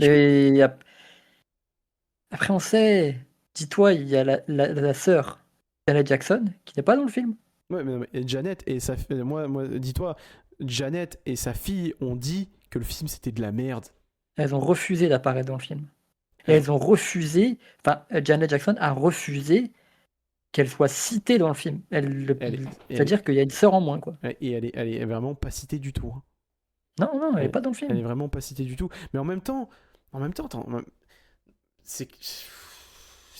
Après, on sait. Dis-toi, il y a la sœur Janet Jackson qui n'est pas dans le film. Ouais, mais non, mais Janet et sa moi, dis-toi, Janet et sa fille ont dit que le film c'était de la merde. Elles ont refusé d'apparaître dans le film. Et Elles- elles ont refusé. Enfin, Janet Jackson a refusé qu'elle soit citée dans le film. Elle, est- elle, est- C'est-à-dire qu'il y a une sœur en moins, quoi. et elle est vraiment pas citée du tout, hein. Non, non, elle n'est Elle, pas dans le elle est film. vraiment pas citée du tout. Mais attends, c'est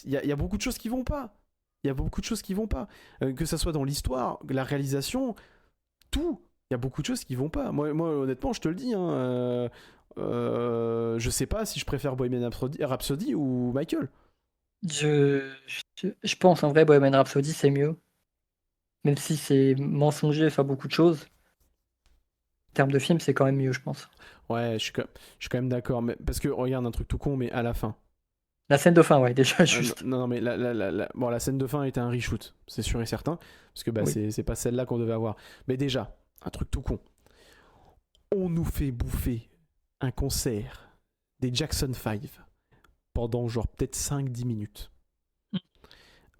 il y a beaucoup de choses qui vont pas. Il y a beaucoup de choses qui vont pas. Que ça soit dans l'histoire, la réalisation, tout. Il y a beaucoup de choses qui vont pas. Moi honnêtement, je te le dis, hein, je sais pas si je préfère Bohemian Rhapsody ou Michael. Je pense en vrai, Bohemian Rhapsody, c'est mieux. Même si c'est mensonger faire beaucoup de choses. En termes de film, c'est quand même mieux, je pense. Ouais, je suis quand même d'accord. Mais, parce que regarde un truc tout con, mais à la fin. La scène de fin, ouais, déjà, Non, juste. non, mais bon, la scène de fin était un reshoot, c'est sûr et certain. Parce que bah, Oui. c'est pas celle-là qu'on devait avoir. Mais déjà, un truc tout con. On nous fait bouffer un concert des Jackson 5 pendant genre peut-être 5-10 minutes.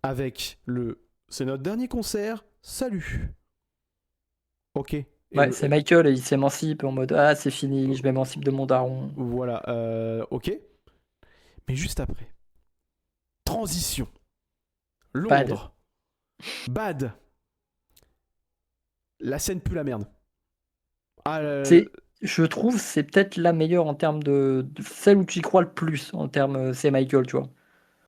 Avec le c'est notre dernier concert, salut. Ok. Et Ouais, c'est Michael et il s'émancipe en mode ah c'est fini, je m'émancipe de mon daron. voilà, ok. Mais juste après, transition, Bad. Londres, bad, la scène pue la merde. Ah, Je trouve c'est peut-être la meilleure en termes de celle où tu y crois le plus en termes c'est Michael, tu vois.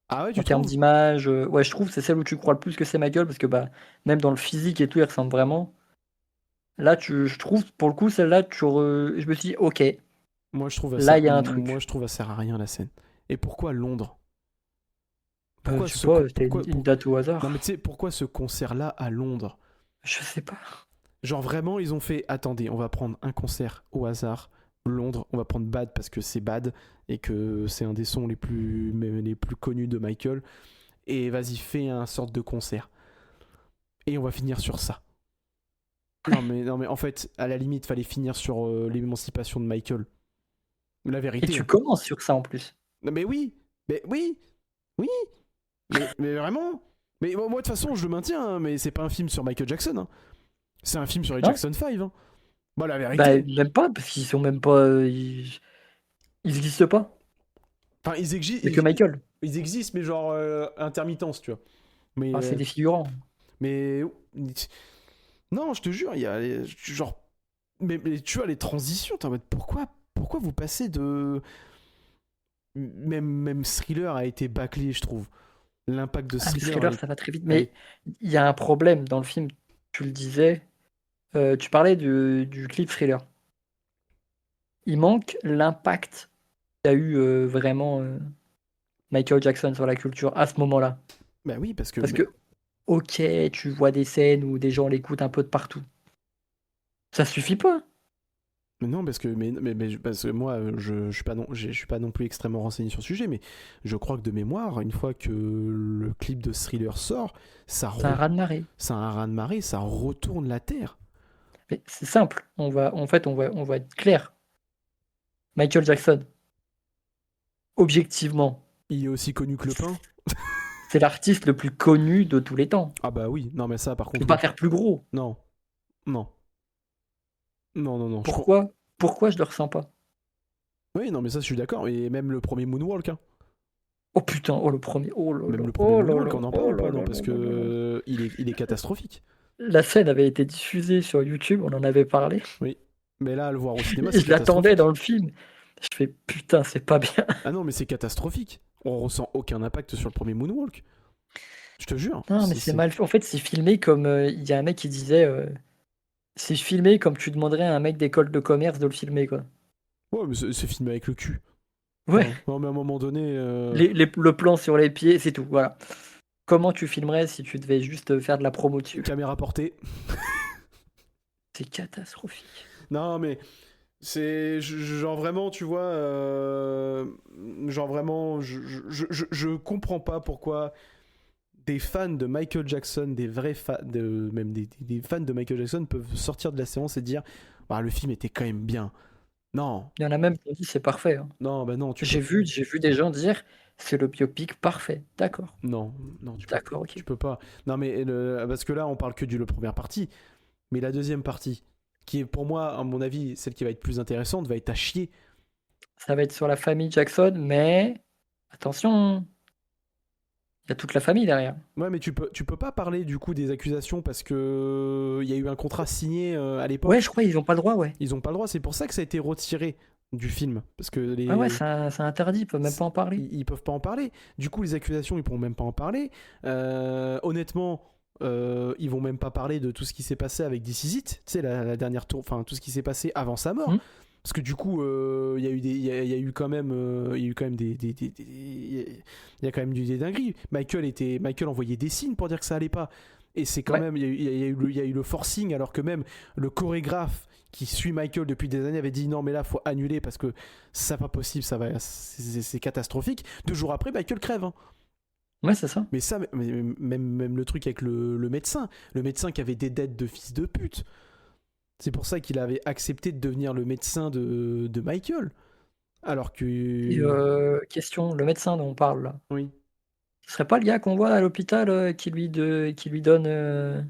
ah ouais, En tu termes trouves? d'image, ouais, je trouve c'est celle où tu crois le plus que c'est Michael parce que bah même dans le physique et tout, il ressemble vraiment. Là, je trouve pour le coup celle-là, je me suis dit ok, là il y a un Moi truc. je trouve elle sert à rien la scène. Et pourquoi Londres? Pourquoi Je sais ce pas, con- c'était une pour- date au Non mais hasard. tu sais pourquoi ce concert là à Londres? Je sais pas. Genre vraiment ils ont fait attendez, on va prendre un concert au hasard Londres, on va prendre Bad parce que c'est Bad et que c'est un des sons les plus connus de Michael et vas-y fais un sorte de concert et on va finir sur ça. Non mais en fait à la limite fallait finir sur l'émancipation de Michael. La Et vérité. tu Hein. commences sur ça en plus. Non mais oui, oui, oui, mais vraiment. Mais moi de toute façon je le maintiens, hein, mais c'est pas un film sur Michael Jackson. Hein. C'est un film sur les Non? Jackson 5. Hein. Bah la Bah vérité. même pas parce qu'ils sont même pas ils existent pas. Enfin C'est que Michael. ils existent mais genre intermittence tu vois. Mais Enfin, c'est des figurants. mais non je te jure il y a genre mais tu vois les transitions t'es en mode pourquoi vous passez de même Thriller a été bâclé je trouve. L'impact de Ah, mais Thriller Thriller, ça va très vite. a été- Mais il y a un problème dans le film. Tu le disais. Tu parlais du clip Thriller. Il manque l'impact qu'a eu vraiment Michael Jackson sur la culture à ce moment-là. Bah oui parce que Parce que, ok, tu vois des scènes où des gens l'écoutent un peu de partout. Ça suffit pas. mais non, parce que moi, je suis pas non plus extrêmement renseigné sur le sujet, mais je crois que de mémoire, une fois que le clip de Thriller sort, C'est un raz-de-marée. ça a un raz-de-marée, ça retourne la Terre. Mais c'est simple. On va être clair. Michael Jackson, objectivement, Il est aussi connu que le pain. c'est l'artiste le plus connu de tous les temps. Ah bah oui, non mais ça par Tu peux contre, pas oui. faire plus gros. Non, non, non. Pourquoi je le ressens pas? Oui, non mais ça je suis d'accord, et même le premier Moonwalk, hein. Oh putain, oh le premier, oh là là, Même le premier oh là Moonwalk, là, on en parle oh ou là pas? là Non, parce là là là là. que il est catastrophique. La scène avait été diffusée sur YouTube, on en avait parlé, Oui. Mais là, à le voir au cinéma, et c'est je l'attendais dans catastrophique. le film. Je fais putain, c'est pas bien. Ah non, mais c'est catastrophique. On ressent aucun impact sur le premier Moonwalk. Je te jure. Non, mais c'est mal fait. En fait, c'est filmé comme il y a un mec qui disait c'est filmé comme tu demanderais à un mec d'école de commerce de le filmer, quoi. Ouais, mais c'est filmé avec le cul. Ouais, Enfin, non, mais à un moment donné. le plan sur les pieds, c'est tout, voilà. Comment tu filmerais si tu devais juste faire de la promo dessus? Caméra portée. C'est catastrophique. Non, mais c'est genre vraiment, tu vois. Genre vraiment, je comprends pas pourquoi des fans de Michael Jackson, des vrais fans, même des fans de Michael Jackson peuvent sortir de la séance et dire bah, le film était quand même bien. Non, Il y en a même qui ont dit c'est parfait, hein. non, bah non, J'ai vu des gens dire c'est le biopic parfait. D'accord, non, d'accord, ok. tu peux pas. Non, mais parce que là, on parle que de la première partie, mais la deuxième partie, qui est pour moi, à mon avis, celle qui va être plus intéressante, va être à chier. Ça va être sur la famille Jackson, mais attention, il y a toute la famille derrière. Ouais, mais tu peux pas parler du coup des accusations parce que il y a eu un contrat signé à Ouais, l'époque. je crois ils ont pas le droit, ouais. Ils ont pas le droit, c'est pour ça que ça a été retiré du film parce que Ah ouais, c'est interdit, ils peuvent même pas en parler. ils peuvent pas en parler. Du coup, les accusations, ils pourront même pas en parler. Honnêtement, ils vont même pas parler de tout ce qui s'est passé avec This Is It, tu sais, la dernière tour, enfin tout ce qui s'est passé avant sa mort. Hmm. Parce que du coup, il y a eu il y a eu quand même, il y a eu quand même il y a quand même des dingueries. Michael envoyait des signes pour dire que ça allait pas. Et c'est quand Ouais. même, il y a eu le forcing alors que même le chorégraphe qui suit Michael depuis des années avait dit non mais là faut annuler parce que c'est pas possible, c'est catastrophique. 2 jours après, Michael crève. Hein. Ouais, c'est ça. Mais ça, même le truc avec le médecin qui avait des dettes de fils de pute. C'est pour ça qu'il avait accepté de devenir le médecin de Michael. Alors que. Et, question, le médecin dont on parle là, Oui. ce serait pas le gars qu'on voit à l'hôpital qui lui donne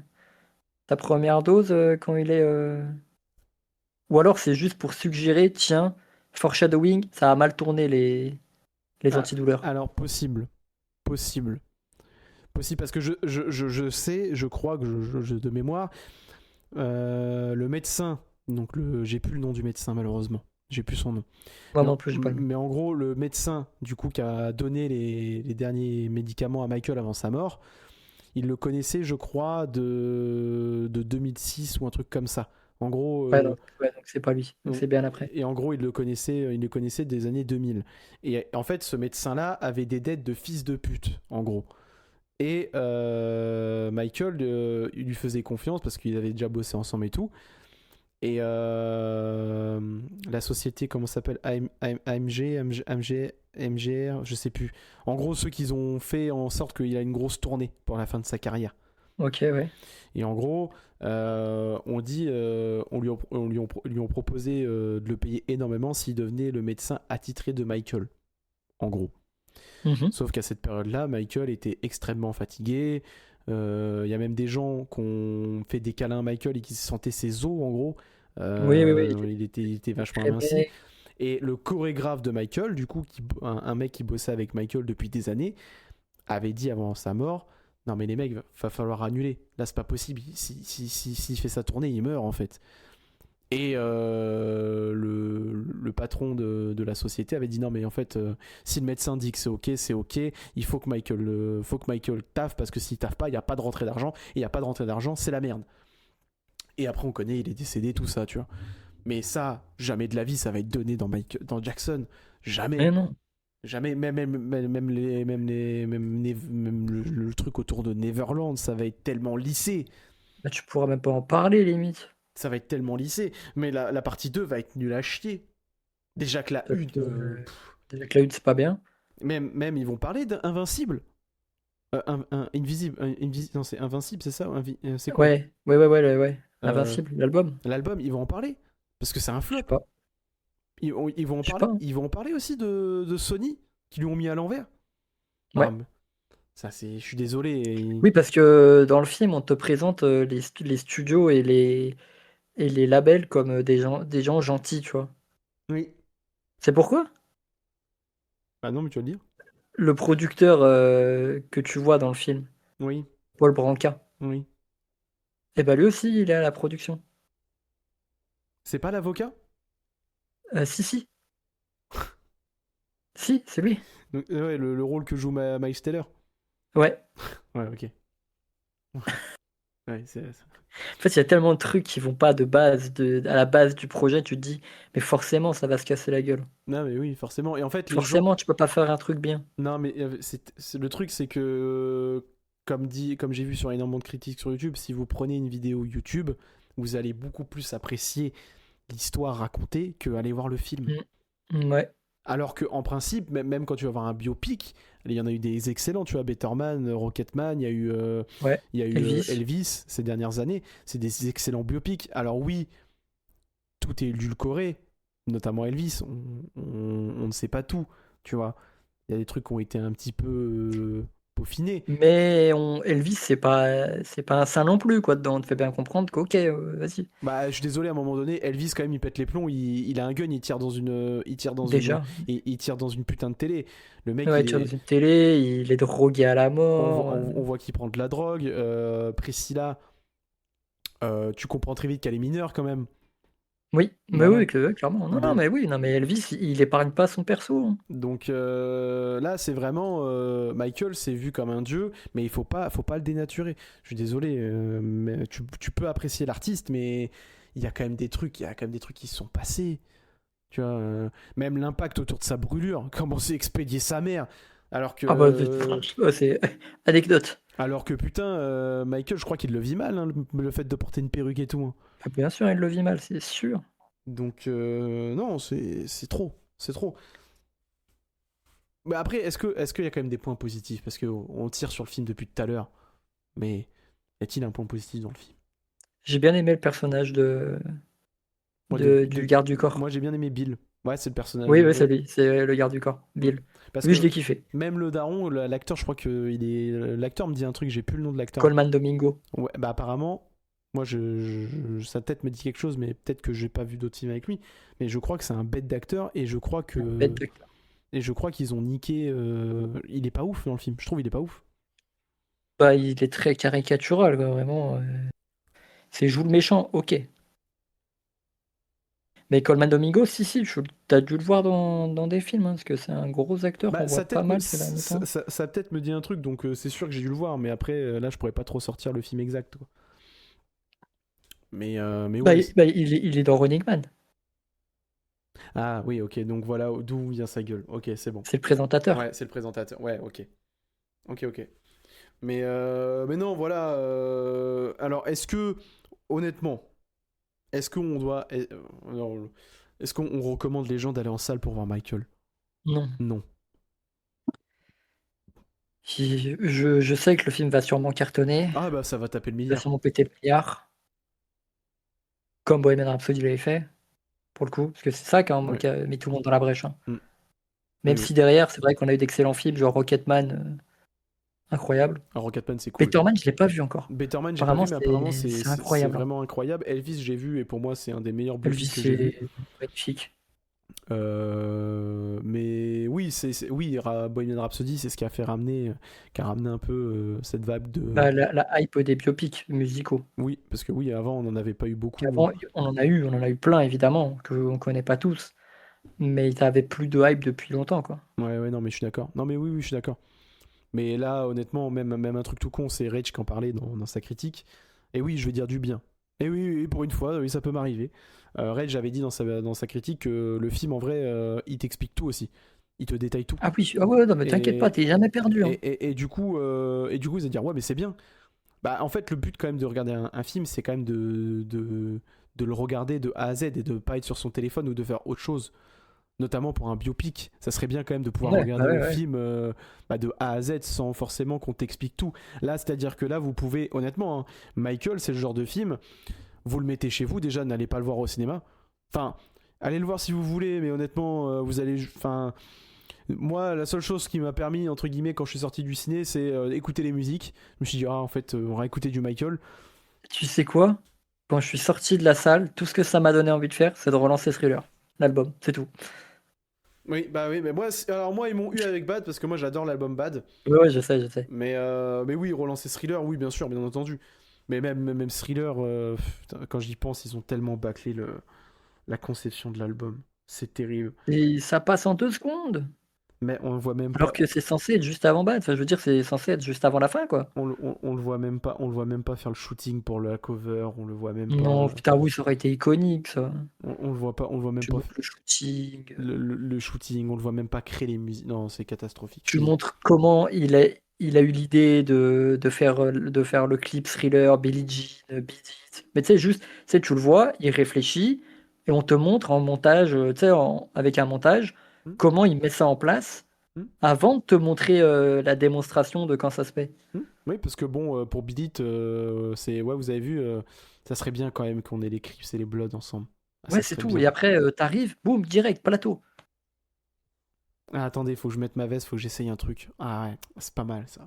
sa première dose quand il est Ou alors c'est juste pour suggérer, tiens, foreshadowing, ça a mal tourné les Ah, antidouleurs. alors, possible. Possible parce que je sais, je crois que de mémoire, le médecin, donc j'ai plus le nom du médecin malheureusement, j'ai plus son nom. Moi non plus, j'ai pas le nom. Mais en gros, le médecin du coup qui a donné les derniers médicaments à Michael avant sa mort, il le connaissait, je crois, de 2006 ou un truc comme ça. En gros, Ouais, donc c'est pas lui. Donc c'est bien après. et en gros, il le connaissait des années 2000. Et en fait, ce médecin-là avait des dettes de fils de pute, en gros. Et Michael, il lui faisait confiance parce qu'ils avaient déjà bossé ensemble et tout. Et la société, comment ça s'appelle, AMG, MGR, je sais plus. En gros, ceux qui ont fait en sorte qu'il a une grosse tournée pour la fin de sa carrière. Ok, ouais. Et en gros, on dit, lui ont proposé de le payer énormément s'il devenait le médecin attitré de Michael. En gros. Mhm. Sauf qu'à cette période-là, Michael était extrêmement fatigué. Il y a même des gens qui ont fait des câlins à Michael et qui sentaient ses os, en gros. Oui, oui, oui. Il était vachement Très aminci. maigre. Et le chorégraphe de Michael, du coup, un mec qui bossait avec Michael depuis des années, avait dit avant sa mort, non mais les mecs, va falloir annuler. Là, c'est pas possible. S'il fait sa tournée, il meurt en fait. Et le patron de la société avait dit non mais en fait si le médecin dit que c'est ok, il faut que Michael taffe parce que s'il taffe pas il n'y a pas de rentrée d'argent et il n'y a pas de rentrée d'argent c'est la merde. Et après on connaît il est décédé tout ça tu vois. Mais ça jamais de la vie ça va être donné dans Jackson, jamais. Mais non. Jamais, même le truc autour de Neverland, ça va être tellement lissé. Bah, tu pourras même pas en parler, limite. Ça va être tellement lissé. Mais la partie 2 va être nulle à chier. Déjà que la Parce 1, que, déjà que la une, c'est pas bien. même ils vont parler d'Invincible. Invisible. Non, c'est Invincible, c'est ça c'est quoi Ouais, ouais, ouais, ouais, ouais. Euh, Invincible, l'album. L'album, ils vont en parler. Parce que c'est un Je sais flop. pas. Ils vont en Je sais parler. pas. Ils vont en parler aussi de Sony, qui lui ont mis à l'envers. Non, Ouais. mais ça, c'est. Je suis désolé. Oui, parce que dans le film, on te présente les studios et les labels comme des gens gentils, tu vois. Oui. C'est pourquoi Ah non, mais tu vas le dire. le producteur que tu vois dans le film, Oui. Paul Branca, Oui. et ben lui aussi, il est à la production. C'est pas l'avocat Si, si. Si, c'est lui. Donc, ouais, le rôle que joue Miles Teller. Ouais. Ouais, ok. Ouais, En fait, il y a tellement de trucs qui vont pas à la base du projet, tu te dis, mais forcément, ça va se casser la gueule. Non, mais oui, forcément. Et en fait, les gens. Forcément, tu peux pas faire un truc bien. Non, mais le truc, c'est que, comme j'ai vu sur énormément de critiques sur YouTube, si vous prenez une vidéo YouTube, vous allez beaucoup plus apprécier l'histoire racontée que aller voir le film. Ouais. Alors que en principe, même quand tu vas voir un biopic, il y en a eu des excellents, tu vois, Betterman, Rocketman, Ouais. il y a eu Elvis. Elvis ces dernières années, c'est des excellents biopics. Alors oui, tout est édulcoré, notamment Elvis, on ne sait pas tout, tu vois. Il y a des trucs qui ont été un petit peu peaufinés. Mais Elvis, c'est pas un saint non plus, quoi, dedans. On te fait bien comprendre qu'ok, vas-y. Bah, je suis désolé, à un moment donné, Elvis, quand même, il pète les plombs, il a un gun, Déjà. il tire dans une putain de télé. Le mec, Ouais, il tire dans une télé, il est drogué à la mort. on voit qu'il prend de la drogue. Priscilla, tu comprends très vite qu'elle est mineure quand même. Oui, mais Voilà. oui, clairement. Non, non, Donc, mais oui, non, mais Elvis, il épargne pas son perso, hein. donc là, c'est vraiment Michael, c'est vu comme un dieu, mais faut pas le dénaturer. Je suis désolé, mais tu peux apprécier l'artiste, mais il y a quand même des trucs, il y a quand même des trucs qui se sont passés. Tu vois, même l'impact autour de sa brûlure, comment c'est expédié sa mère, alors que Ah bah, c'est anecdote. alors que putain, Michael, je crois qu'il le vit mal, hein, le fait de porter une perruque et tout, hein. Ah, bien sûr, il le vit mal, c'est sûr. Donc non, c'est trop, c'est trop. Mais après, est-ce qu'il y a quand même des points positifs? Parce qu'on tire sur le film depuis tout à l'heure. Mais y a-t-il un point positif dans le film? J'ai bien aimé le personnage Moi, du garde du corps. moi, j'ai bien aimé Bill. Ouais, c'est le personnage. Oui, oui, c'est lui, c'est le garde du corps, Bill. Parce Lui, je que l'ai kiffé. même le daron, l'acteur, je crois que l'acteur me dit un truc, j'ai plus le nom de l'acteur. Coleman Domingo. Ouais, bah apparemment, Moi, sa tête me dit quelque chose, mais peut-être que j'ai pas vu d'autres films avec lui. Mais je crois que c'est un bête d'acteur et je crois Bête que d'acteur. et je crois qu'ils ont niqué. Il est pas ouf dans le film. Je trouve il est pas ouf. Bah, il est très caricatural, quoi, vraiment. C'est joue le méchant, ok. Mais Colman Domingo, si, t'as dû le voir dans des films, hein, parce que c'est un gros acteur qu'on Bah, voit pas mal ces derniers temps. ça peut-être me dit un truc, donc c'est sûr que j'ai dû le voir. Mais après, là, je pourrais pas trop sortir le film exact, quoi. Mais Bah, ouais. il est dans Running Man, Ah oui, ok. Donc voilà d'où vient sa gueule. Ok, c'est bon. c'est le présentateur. Ouais, c'est le présentateur. Ouais, ok. Ok. Mais non, voilà. Alors, honnêtement, est-ce qu'on doit. Non, est-ce qu'on recommande les gens d'aller en salle pour voir Michael? Non. Non. Je sais que le film va sûrement cartonner, Ah bah ça va taper le il va milliard. sûrement péter le milliard, comme Bohemian Rhapsody l'avait fait, pour le coup, parce que c'est ça Ouais. qui a mis tout le monde dans la brèche, hein. Mm. Même Oui, oui. si derrière, c'est vrai qu'on a eu d'excellents films, genre Rocketman, incroyable. Alors, Rocketman, c'est cool. Better Man, je l'ai pas vu encore. Better Man, j'ai pas Apparemment, vu, mais apparemment, c'est c'est incroyable, hein. vraiment incroyable. Elvis, j'ai vu, et pour moi, c'est un des meilleurs biopics Elvis, que j'ai vu. c'est magnifique. Mais oui, oui, Bohemian Rhapsody, c'est ce qui a fait ramener, qui a ramené un peu cette vague de. Bah, la hype des biopics musicaux. Oui, parce que oui, avant, on n'en avait pas eu beaucoup. Avant, on en a eu plein, évidemment, qu'on connaît pas tous. Mais ils avaient plus de hype depuis longtemps, quoi. Ouais, non, mais je suis d'accord. Non, mais oui, je suis d'accord. Mais là, honnêtement, même un truc tout con, c'est Rage qui en parlait dans sa critique. Et oui, je vais dire du bien. Et oui, pour une fois, oui, ça peut m'arriver. Rage avait dit dans sa critique que le film, en vrai, il t'explique tout aussi. Il te détaille tout. Ah oui, ah ouais, non, mais t'inquiète pas, Et, t'es jamais perdu, hein. et du coup, ils vont dire, ouais, mais c'est bien. Bah, en fait, le but, quand même, de regarder un film, c'est quand même de le regarder de A à Z et de pas être sur son téléphone ou de faire autre chose, notamment pour un biopic. Ça serait bien quand même de pouvoir Ouais, bah regarder ouais, le ouais. film de A à Z sans forcément qu'on t'explique tout. Là, c'est-à-dire que là, vous pouvez, honnêtement, hein, Michael, c'est le genre de film, vous le mettez chez vous, déjà, n'allez pas le voir au cinéma. Enfin, allez le voir si vous voulez, mais honnêtement, vous allez. Enfin, moi, la seule chose qui m'a permis, entre guillemets, quand je suis sorti du ciné, c'est écouter les musiques. Je me suis dit, ah, en fait, on va écouter du Michael. Tu sais quoi? Quand je suis sorti de la salle, tout ce que ça m'a donné envie de faire, c'est de relancer Thriller, l'album, c'est tout. Oui, mais moi, alors moi, ils m'ont eu avec Bad parce que moi, j'adore l'album Bad. Ouais, ouais, je sais. Mais oui, relancer Thriller, oui, bien sûr, bien entendu. Mais même Thriller, putain, quand j'y pense, ils ont tellement bâclé la conception de l'album. C'est terrible. Et ça passe en 2 secondes. Mais on le voit même Alors pas. que c'est censé être juste avant Bad. Enfin, je veux dire, c'est censé être juste avant la fin, quoi. On le voit même pas. On le voit même pas faire le shooting pour la cover. On le voit même Non, pas. putain, oui, ça aurait été iconique, ça. On le voit pas. On le voit même Tu pas. montres le shooting. Le shooting. On le voit même pas créer les musiques. Non, c'est catastrophique. Tu montres comment il a eu l'idée de faire le clip Thriller, Billie Jean, Beat It. Mais tu sais, juste, tu sais, tu le vois, il réfléchit, et on te montre en montage, tu sais, avec un montage, Hmm, comment il met ça en place hmm, avant de te montrer la démonstration de quand ça se fait. hmm. Oui, parce que bon, pour Beat It, c'est ouais, vous avez vu, ça serait bien quand même qu'on ait les Crips et les Bloods ensemble. Ah, Ouais, ça c'est serait tout. Et bien. après, t'arrives, boum, direct, plateau. Ah, attendez, faut que je mette ma veste, faut que j'essaye un truc. Ah ouais, c'est pas mal ça.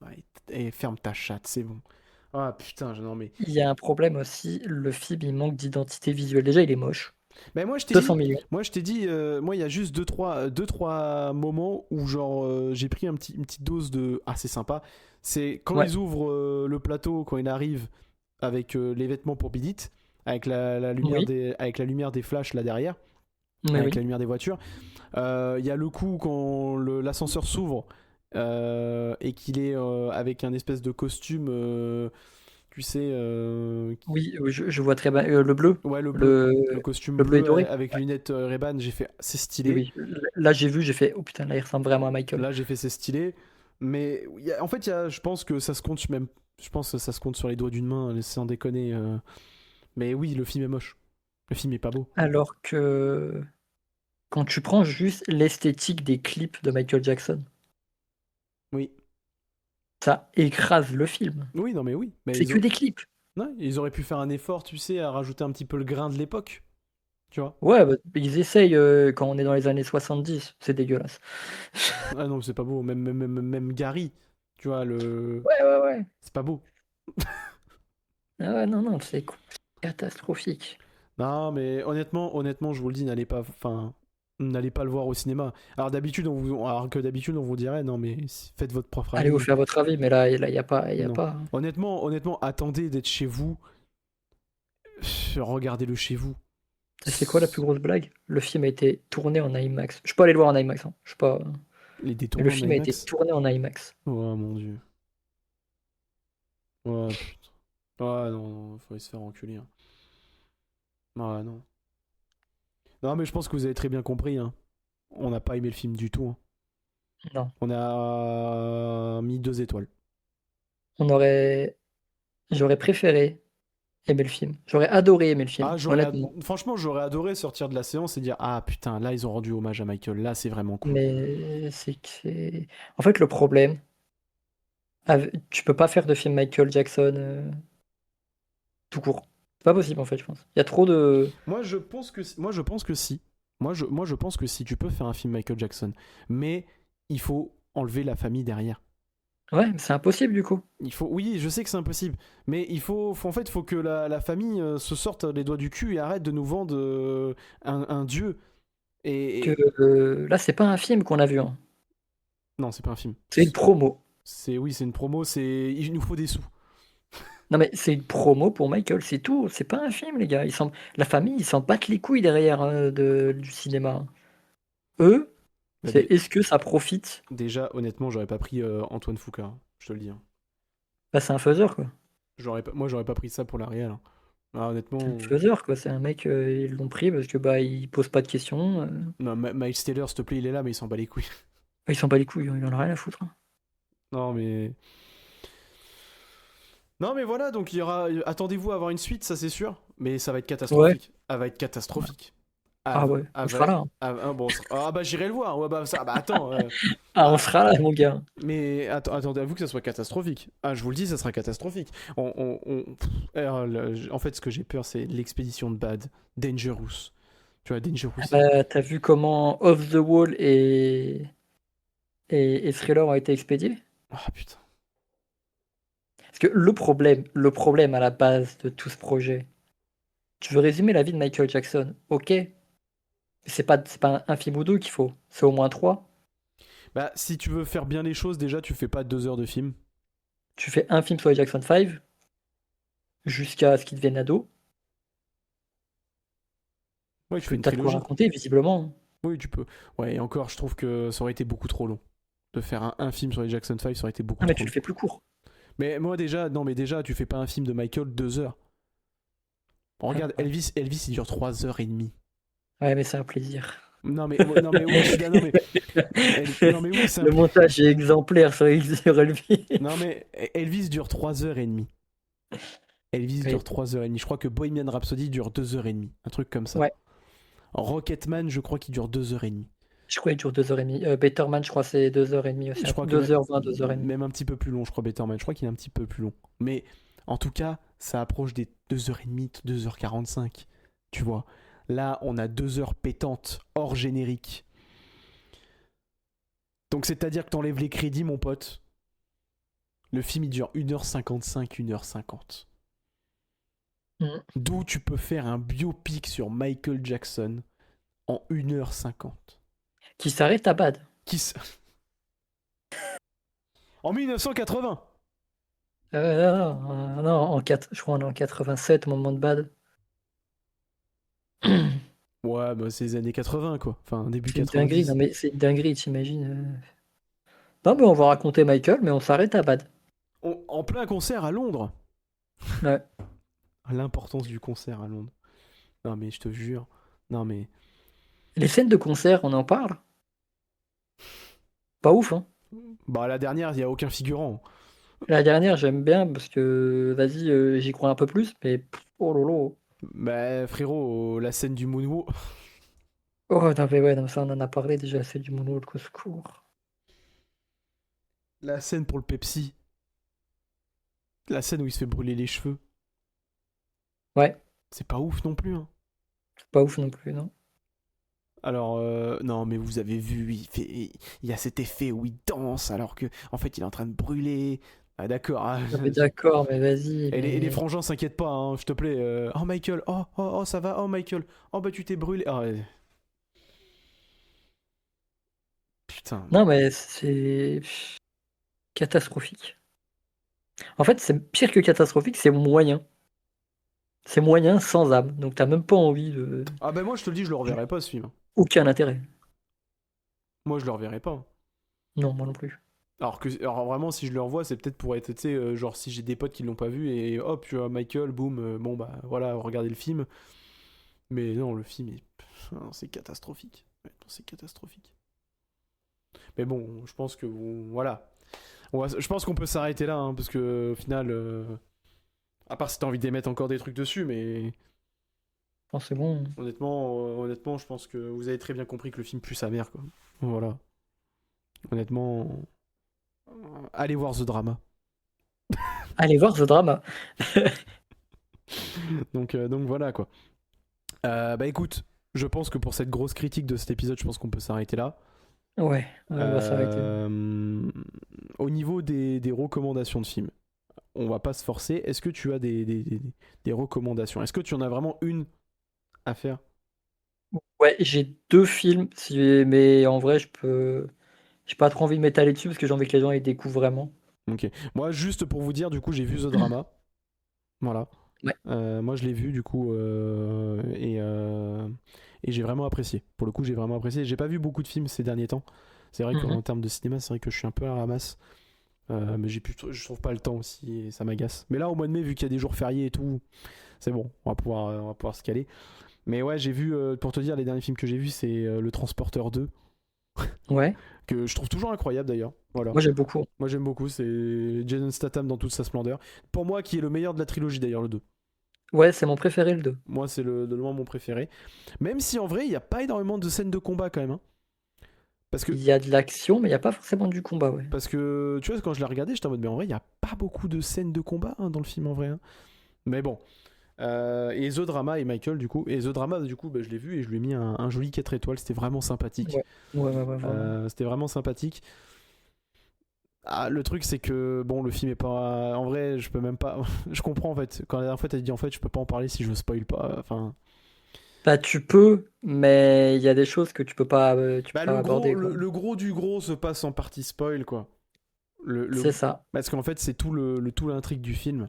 Ouais. Ouais, et ferme ta chatte, c'est bon. Ah putain, non mais. Il y a un problème aussi, le film, il manque d'identité visuelle. Déjà, il est moche. Mais moi je t'ai 200 dit, millions. moi il y a juste deux trois moments où genre j'ai pris une petite dose de. Ah c'est sympa. C'est quand Ouais, ils ouvrent le plateau, quand il arrive avec les vêtements pour Bidit, avec la lumière oui, des flashs là derrière, mais avec oui. la lumière des voitures. Il y a le coup quand l'ascenseur s'ouvre et qu'il est avec un espèce de costume, tu sais, Oui, oui, je vois très bien. Le bleu, ouais, le bleu. le, Le costume le bleu et bleu doré. avec Ouais, lunettes Ray-Ban, j'ai fait c'est oui, stylé. oui. Là, j'ai fait, oh putain, là, il ressemble vraiment à Michael. Là, j'ai fait c'est stylé. Mais en fait, je pense que ça se compte même. Je pense que ça se compte sur les doigts d'une main, sans déconner. Mais oui, le film est moche. Le film est pas beau. Alors que quand tu prends juste l'esthétique des clips de Michael Jackson, Oui. ça écrase le film. Oui, non, mais oui. Mais C'est que des clips. ouais, ils auraient pu faire un effort, tu sais, à rajouter un petit peu le grain de l'époque. Tu vois. Ouais, bah, ils essayent quand on est dans les années 70. C'est dégueulasse. Ah non, c'est pas beau. Même Gary, tu vois, Ouais, ouais, ouais. c'est pas beau. Ah ouais, non, non, c'est catastrophique. Non, mais honnêtement, je vous le dis, n'allez pas le voir au cinéma. Alors que d'habitude, on vous dirait, non, mais faites votre propre Allez vous avis. faire votre avis, mais là, il y a pas, il y a Non. pas. Honnêtement, attendez d'être chez vous. Regardez-le chez vous. C'est quoi la plus grosse blague? Le film a été tourné en IMAX. Je suis pas allé le voir en IMAX, hein. Je suis pas. Les Mais le détournants en film a été IMAX. tourné en IMAX. Oh mon dieu. Oh putain. Ah non, non, faudrait se faire enculer, hein. Ah non. Non, mais je pense que vous avez très bien compris, hein. On n'a pas aimé le film du tout, hein. Non. On a mis 2 étoiles. On aurait. J'aurais préféré aimer le film. J'aurais adoré aimer le film, Ah, honnêtement. franchement, j'aurais adoré sortir de la séance et dire ah putain, là ils ont rendu hommage à Michael, là c'est vraiment cool. Mais c'est que. En fait, le problème, tu peux pas faire de film Michael Jackson tout court. C'est pas possible, en fait, je pense. Il y a trop de. Moi je pense que si. Moi je pense que si tu peux faire un film Michael Jackson, mais il faut enlever la famille derrière. Ouais, mais c'est impossible, du coup. Oui, je sais que c'est impossible, mais en fait, faut que la famille se sorte les doigts du cul et arrête de nous vendre un dieu. Que Et- là, c'est pas un film qu'on a vu, hein. Non, c'est pas un film. C'est une promo. C'est une promo. Il nous faut des sous. Non, mais c'est une promo pour Michael, c'est tout. C'est pas un film, les gars. La famille, ils s'en battent les couilles derrière du cinéma. Eux, Bah, c'est est-ce que ça profite? déjà, honnêtement, j'aurais pas pris Antoine Foucault, hein, je te le dis, hein. Bah, c'est un faiseur, quoi. Moi, j'aurais pas pris ça pour la réelle, hein. Ah, C'est un honnêtement, faiseur, quoi. C'est un mec, ils l'ont pris parce que bah il pose pas de questions. non, Miles Taylor, s'il te plaît, il est là, mais il s'en bat les couilles. Il s'en bat les couilles, il en a rien à foutre, hein. Non, mais. Non, mais voilà, donc attendez-vous à avoir une suite, ça c'est sûr, mais ça va être Ouais. catastrophique. Elle va être catastrophique. Ah ouais, on sera là, hein. Bon, bah j'irai le voir. Ouais, bah attends. Ah, on Ah, sera là, mon gars. mais attendez-vous que ça soit catastrophique. Ah, je vous le dis, ça sera catastrophique. En fait, ce que j'ai peur, c'est l'expédition de Bad, Dangerous. Tu vois, Dangerous. T'as vu comment Off the Wall et Thriller ont été expédiés? Ah putain. Parce que le problème à la base de tout ce projet, tu veux résumer la vie de Michael Jackson, ok. C'est pas un film ou deux qu'il faut, c'est au moins trois. Bah, si tu veux faire bien les choses, déjà, tu fais pas 2 heures de film. Tu fais un film sur les Jackson 5 jusqu'à ce qu'il devienne ado. Ouais, tu fais une T'as de quoi trilogie. raconter, visiblement. Oui, tu peux. Ouais, et encore, je trouve que ça aurait été beaucoup trop long. De faire un film sur les Jackson 5, ça aurait été beaucoup Ah, mais trop tu le long. fais plus court. Mais moi déjà, non mais déjà, tu fais pas un film de Michael 2 heures. Regarde, Ouais, Elvis il dure 3 heures et demie. ouais, mais c'est un plaisir. Non mais oui, je suis d'accord, non mais oui, c'est un Le montage est exemplaire sur Elvis. non mais Elvis dure 3 heures et demie. Elvis Oui. dure 3 heures et demie. Je crois que Bohemian Rhapsody dure 2 heures et demie. Un truc comme ça. Ouais, Rocketman, je crois qu'il dure 2 heures et demie. je crois qu'il dure 2h30. Better Man, je crois, c'est 2h30 aussi. Je crois que 2h20, 2h30. même un petit peu plus long, je crois, Better Man. Je crois qu'il est un petit peu plus long. Mais en tout cas, ça approche des 2 heures et demie, 2 heures 45. Tu vois. Là, on a 2 heures pétantes, hors générique. Donc c'est-à-dire que t'enlèves les crédits, mon pote. Le film, il dure 1h55, 1h50. Mm. D'où tu peux faire un biopic sur Michael Jackson en 1h50. Qui s'arrête à Bad. Qui s... En 1980. Non, non, je crois qu'on est en 87 au moment de Bad. Ouais, bah c'est les années 80, quoi. Enfin, début C'est une dinguerie, 90. non mais c'est une dinguerie, t'imagines. Non mais on va raconter Michael, mais on s'arrête à Bad. En plein concert à Londres. Ouais. L'importance du concert à Londres. Non, mais je te jure. Non, mais. Les scènes de concert, on en parle? Pas ouf, hein. Bah, la dernière, il n'y a aucun figurant. La dernière, j'aime bien parce que, vas-y, j'y crois un peu plus, mais oh lolo. Bah, frérot, la scène du Moonwalk. Oh non, mais ouais, non, ça on en a parlé déjà, c'est du moonwalk au secours. La scène pour le Pepsi. La scène où il se fait brûler les cheveux. Ouais, C'est pas ouf non plus, hein. c'est pas ouf non plus, non. Alors, non, mais vous avez vu, il y a cet effet où il danse alors que, en fait, il est en train de brûler. Ah d'accord. Ah, Non, mais d'accord, mais vas-y, et les mais. frangins s'inquiètent pas, hein, je te plaît. Oh Michael, oh ça va, oh Michael, oh bah tu t'es brûlé. Ah, ouais. Putain. Non, mais c'est catastrophique. En fait, c'est pire que catastrophique, c'est moyen. C'est moyen sans âme. Donc t'as même pas envie de. Ah bah moi je te le dis, je le reverrai pas ce film. Aucun intérêt. Moi je le reverrai pas. Non, moi non plus. Alors vraiment, si je le revois, c'est peut-être pour être, tu sais, genre si j'ai des potes qui l'ont pas vu et hop, tu vois, Michael, boum, bon bah voilà, regardez le film. Mais non, le film, non, c'est catastrophique. Honnêtement, c'est catastrophique. Mais bon, je pense que voilà. Je pense qu'on peut s'arrêter là, hein, parce que au final, à part si t'as envie d'émettre encore des trucs dessus, mais Je pense que c'est bon. honnêtement, je pense que vous avez très bien compris que le film pue sa mère, quoi. Voilà. Honnêtement, allez voir The Drama. Allez voir The Drama. Donc voilà, quoi. Bah écoute, je pense que pour cette grosse critique de cet épisode, je pense qu'on peut s'arrêter là. Ouais, on va s'arrêter. Au niveau des recommandations de films, on va pas se forcer. Est-ce que tu as des recommandations? Est-ce que tu en as vraiment une à faire? Ouais, j'ai 2 films, mais en vrai, j'ai pas trop envie de m'étaler dessus parce que j'ai envie que les gens ils découvrent vraiment. Ok. Moi, juste pour vous dire, du coup, j'ai vu The Drama. Voilà. Ouais. Moi, je l'ai vu, du coup, et j'ai vraiment apprécié. Pour le coup, j'ai vraiment apprécié. J'ai pas vu beaucoup de films ces derniers temps. C'est vrai Mhm. qu'en termes de cinéma, c'est vrai que je suis un peu à la ramasse. Mais je trouve pas le temps aussi et ça m'agace. Mais là, au mois de mai, vu qu'il y a des jours fériés et tout, c'est bon, on va pouvoir se caler. Mais ouais, j'ai vu, pour te dire, les derniers films que j'ai vus, c'est Le Transporteur 2, Ouais, que je trouve toujours incroyable d'ailleurs. Voilà. moi j'aime beaucoup. Moi j'aime beaucoup, c'est Jason Statham dans toute sa splendeur. Pour moi, qui est le meilleur de la trilogie d'ailleurs, le 2. Ouais, c'est mon préféré le 2. Moi, c'est de loin mon préféré. Même si en vrai, il n'y a pas énormément de scènes de combat quand même, hein. Parce que, Il y a de l'action, mais il y a pas forcément du combat, ouais. parce que, tu vois, quand je l'ai regardé, j'étais en mode, mais en vrai, il n'y a pas beaucoup de scènes de combat, hein, dans le film en vrai, hein. Mais bon. Et The Drama et Michael, du coup. Et The Drama, du coup, bah, je l'ai vu et je lui ai mis un joli 4 étoiles. C'était vraiment sympathique. Ouais. Ouais, vraiment. C'était vraiment sympathique. Ah, le truc, c'est que, bon, le film est pas. En vrai, je peux même pas. Je comprends, en fait. Quand la dernière fois, t'as dit, en fait, je peux pas en parler si je spoil pas. Enfin. Bah tu peux, mais il y a des choses que tu peux Bah, pas aborder, quoi. le gros du gros se passe en partie spoil, quoi. Le... C'est ça. Parce qu'en fait, c'est tout l'intrigue du film.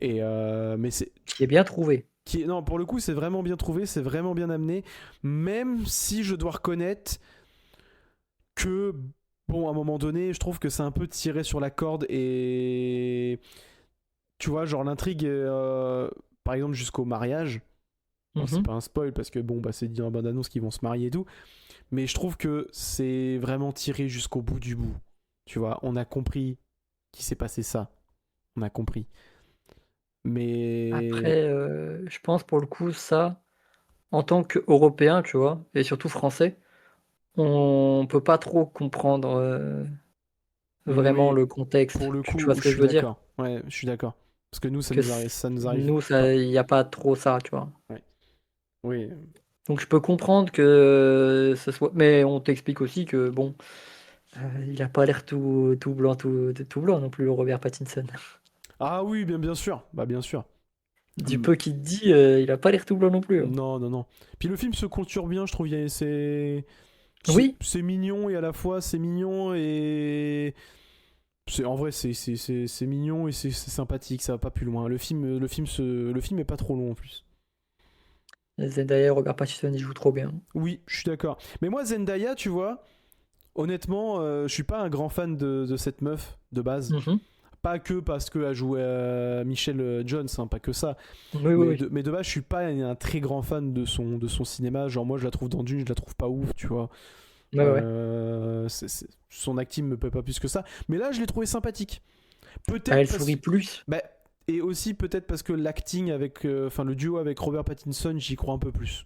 Mais c'est. Qui est bien trouvé. Non, pour le coup, c'est vraiment bien trouvé, c'est vraiment bien amené. Même si je dois reconnaître que, bon, à un moment donné, je trouve que c'est un peu tiré sur la corde et. Tu vois, genre l'intrigue, par exemple, jusqu'au mariage. Bon, c'est Mhm. pas un spoil parce que, bon, bah, c'est dit en bande-annonce qu'ils vont se marier et tout. Mais je trouve que c'est vraiment tiré jusqu'au bout du bout. Tu vois, on a compris qu'il s'est passé ça. On a compris. Mais. Après, je pense pour le coup, ça, en tant qu'Européen, tu vois, et surtout français, on peut pas trop comprendre vraiment Oui, le pour contexte. le Tu vois coup, ce je que je suis veux dire? d'accord. Ouais, je suis d'accord. Parce que nous, Que ça nous arrive nous, pas. ça, il n'y a pas trop ça, tu vois. Ouais. Oui. Donc je peux comprendre que ce soit. Mais on t'explique aussi que bon, il a pas l'air tout blanc, tout blanc non plus, le Robert Pattinson. Ah oui, bien sûr. Bah, bien sûr. Du Hum, peu qu'il te dit, il a pas l'air tout blanc non plus, hein. Non, non, non. Puis le film se conture bien, je trouve. Oui, C'est mignon et à la fois c'est mignon et. En vrai, c'est mignon et c'est sympathique, ça va pas plus loin. Le film est pas trop long en plus. Zendaya et Robert Pattinson, ils jouent trop bien. Oui, je suis d'accord. Mais moi, Zendaya, tu vois, honnêtement, je suis pas un grand fan de cette meuf de base. Mhm. Pas que parce qu'elle jouait Michelle Jones, hein, pas que ça. Oui, oui, oui. Mais de base, je suis pas un très grand fan de son cinéma. Genre, moi, je la trouve dans Dune, je la trouve pas ouf, tu vois. Ouais, ouais. Son acting me plaît pas plus que ça. Mais là, je l'ai trouvé sympathique. Ah, Peut-être elle sourit parce. plus. Bah, et aussi, peut-être parce que l'acting avec. Enfin, le duo avec Robert Pattinson, j'y crois un peu plus.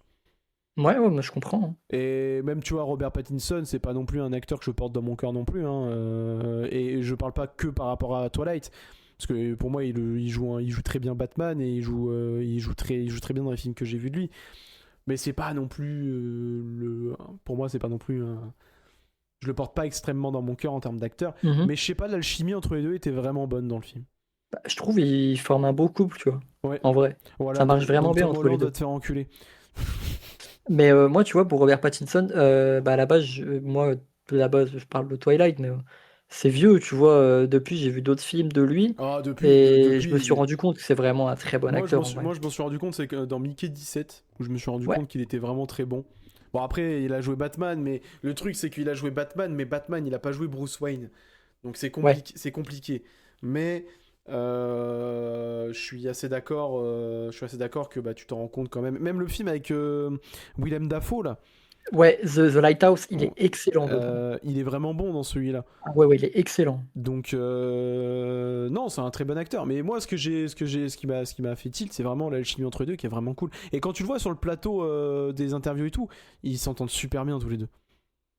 Ouais, ouais, moi je comprends, hein. Et même, tu vois, Robert Pattinson, c'est pas non plus un acteur que je porte dans mon cœur non plus, hein. Et je parle pas que par rapport à Twilight. Parce que pour moi, il joue très bien Batman et il joue très bien dans les films que j'ai vus de lui. Mais c'est pas non plus. Pour moi, c'est pas non plus un. Je le porte pas extrêmement dans mon cœur en termes d'acteur, Mhm. mais je sais pas, l'alchimie entre les deux était vraiment bonne dans le film. Bah, je trouve ils forment un beau couple, tu vois. Ouais. En vrai. Ça Voilà, marche vraiment donc bien Tom entre les Holland va deux. te faire enculer. Mais moi, tu vois, pour Robert Pattinson, bah, à la base, moi, de la base, je parle de Twilight, mais c'est vieux, tu vois. Depuis, j'ai vu d'autres films de lui Ah, depuis, et je me suis depuis. rendu compte que c'est vraiment un très bon acteur, en vrai. Moi, je m'en suis rendu compte, c'est que dans Mickey 17, où je me suis rendu Ouais, compte qu'il était vraiment très bon. Bon, après, il a joué Batman, mais le truc, c'est qu'il a joué Batman, mais Batman, il a pas joué Bruce Wayne. Donc ouais. c'est compliqué. Mais je suis assez d'accord. Je suis assez d'accord que bah, tu t'en rends compte quand même. Même le film avec Willem Dafoe là, Ouais, The Lighthouse, il est excellent dedans. il est vraiment bon dans celui-là. Ah ouais, ouais, il est excellent. Donc non, c'est un très bon acteur. Mais moi, ce qui m'a fait tilt, c'est vraiment l'alchimie entre eux deux qui est vraiment cool. Et quand tu le vois sur le plateau des interviews et tout, ils s'entendent super bien tous les deux.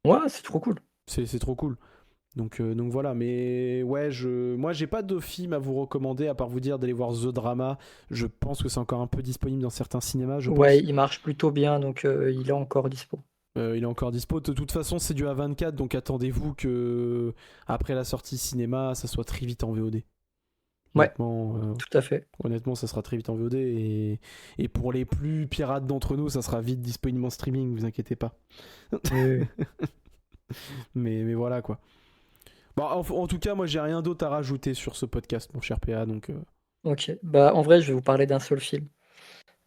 Ouais, c'est trop cool. C'est trop cool. Donc voilà, mais ouais, moi j'ai pas de film à vous recommander à part vous dire d'aller voir The Drama. Je pense que c'est encore un peu disponible dans certains cinémas, je Ouais, pense. il marche plutôt bien, donc il est encore dispo. Il est encore dispo. De toute façon, c'est du A24, donc attendez-vous que après la sortie cinéma, ça soit très vite en VOD. Ouais, Honnêtement, tout à fait. honnêtement, ça sera très vite en VOD et pour les plus pirates d'entre nous, ça sera vite disponible en streaming, vous inquiétez pas. Oui, oui. Mais voilà quoi. Bon, en tout cas, moi j'ai rien d'autre à rajouter sur ce podcast, mon cher PA, donc. Ok. Bah, en vrai, je vais vous parler d'un seul film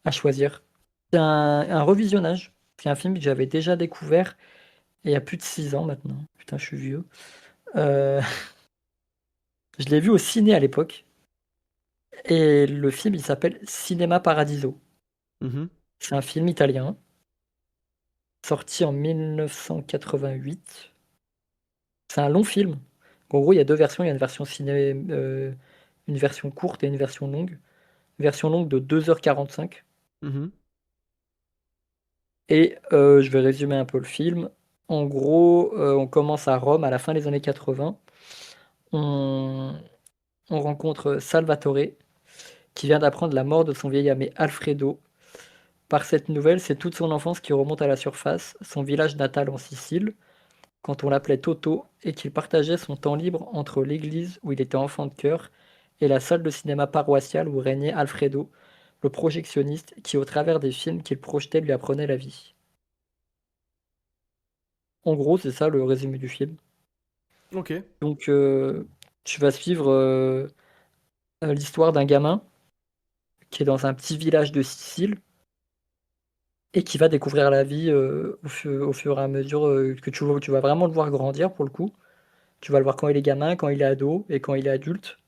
à choisir. C'est un revisionnage. C'est un film que j'avais déjà découvert il y a plus de 6 ans maintenant. Putain, je suis vieux. Euh, je l'ai vu au ciné à l'époque. Et le film, il s'appelle Cinema Paradiso. Mhm. C'est un film italien, sorti en 1988. C'est un long film. En gros, il y a deux versions. Il y a une version une version courte et une version longue. Version longue de 2h45. Mhm. Et je vais résumer un peu le film. En gros, on commence à Rome à la fin des années 80. On, on rencontre Salvatore, qui vient d'apprendre la mort de son vieil ami Alfredo. Par cette nouvelle, c'est toute son enfance qui remonte à la surface, son village natal en Sicile, quand on l'appelait Toto, et qu'il partageait son temps libre entre l'église où il était enfant de chœur et la salle de cinéma paroissiale où régnait Alfredo, le projectionniste qui, au travers des films qu'il projetait, lui apprenait la vie. En gros, c'est ça le résumé du film. Ok. Donc, tu vas suivre l'histoire d'un gamin qui est dans un petit village de Sicile et qui va découvrir la vie au fur et à mesure que tu vas vraiment le voir grandir pour le coup. Tu vas le voir quand il est gamin, quand il est ado et quand il est adulte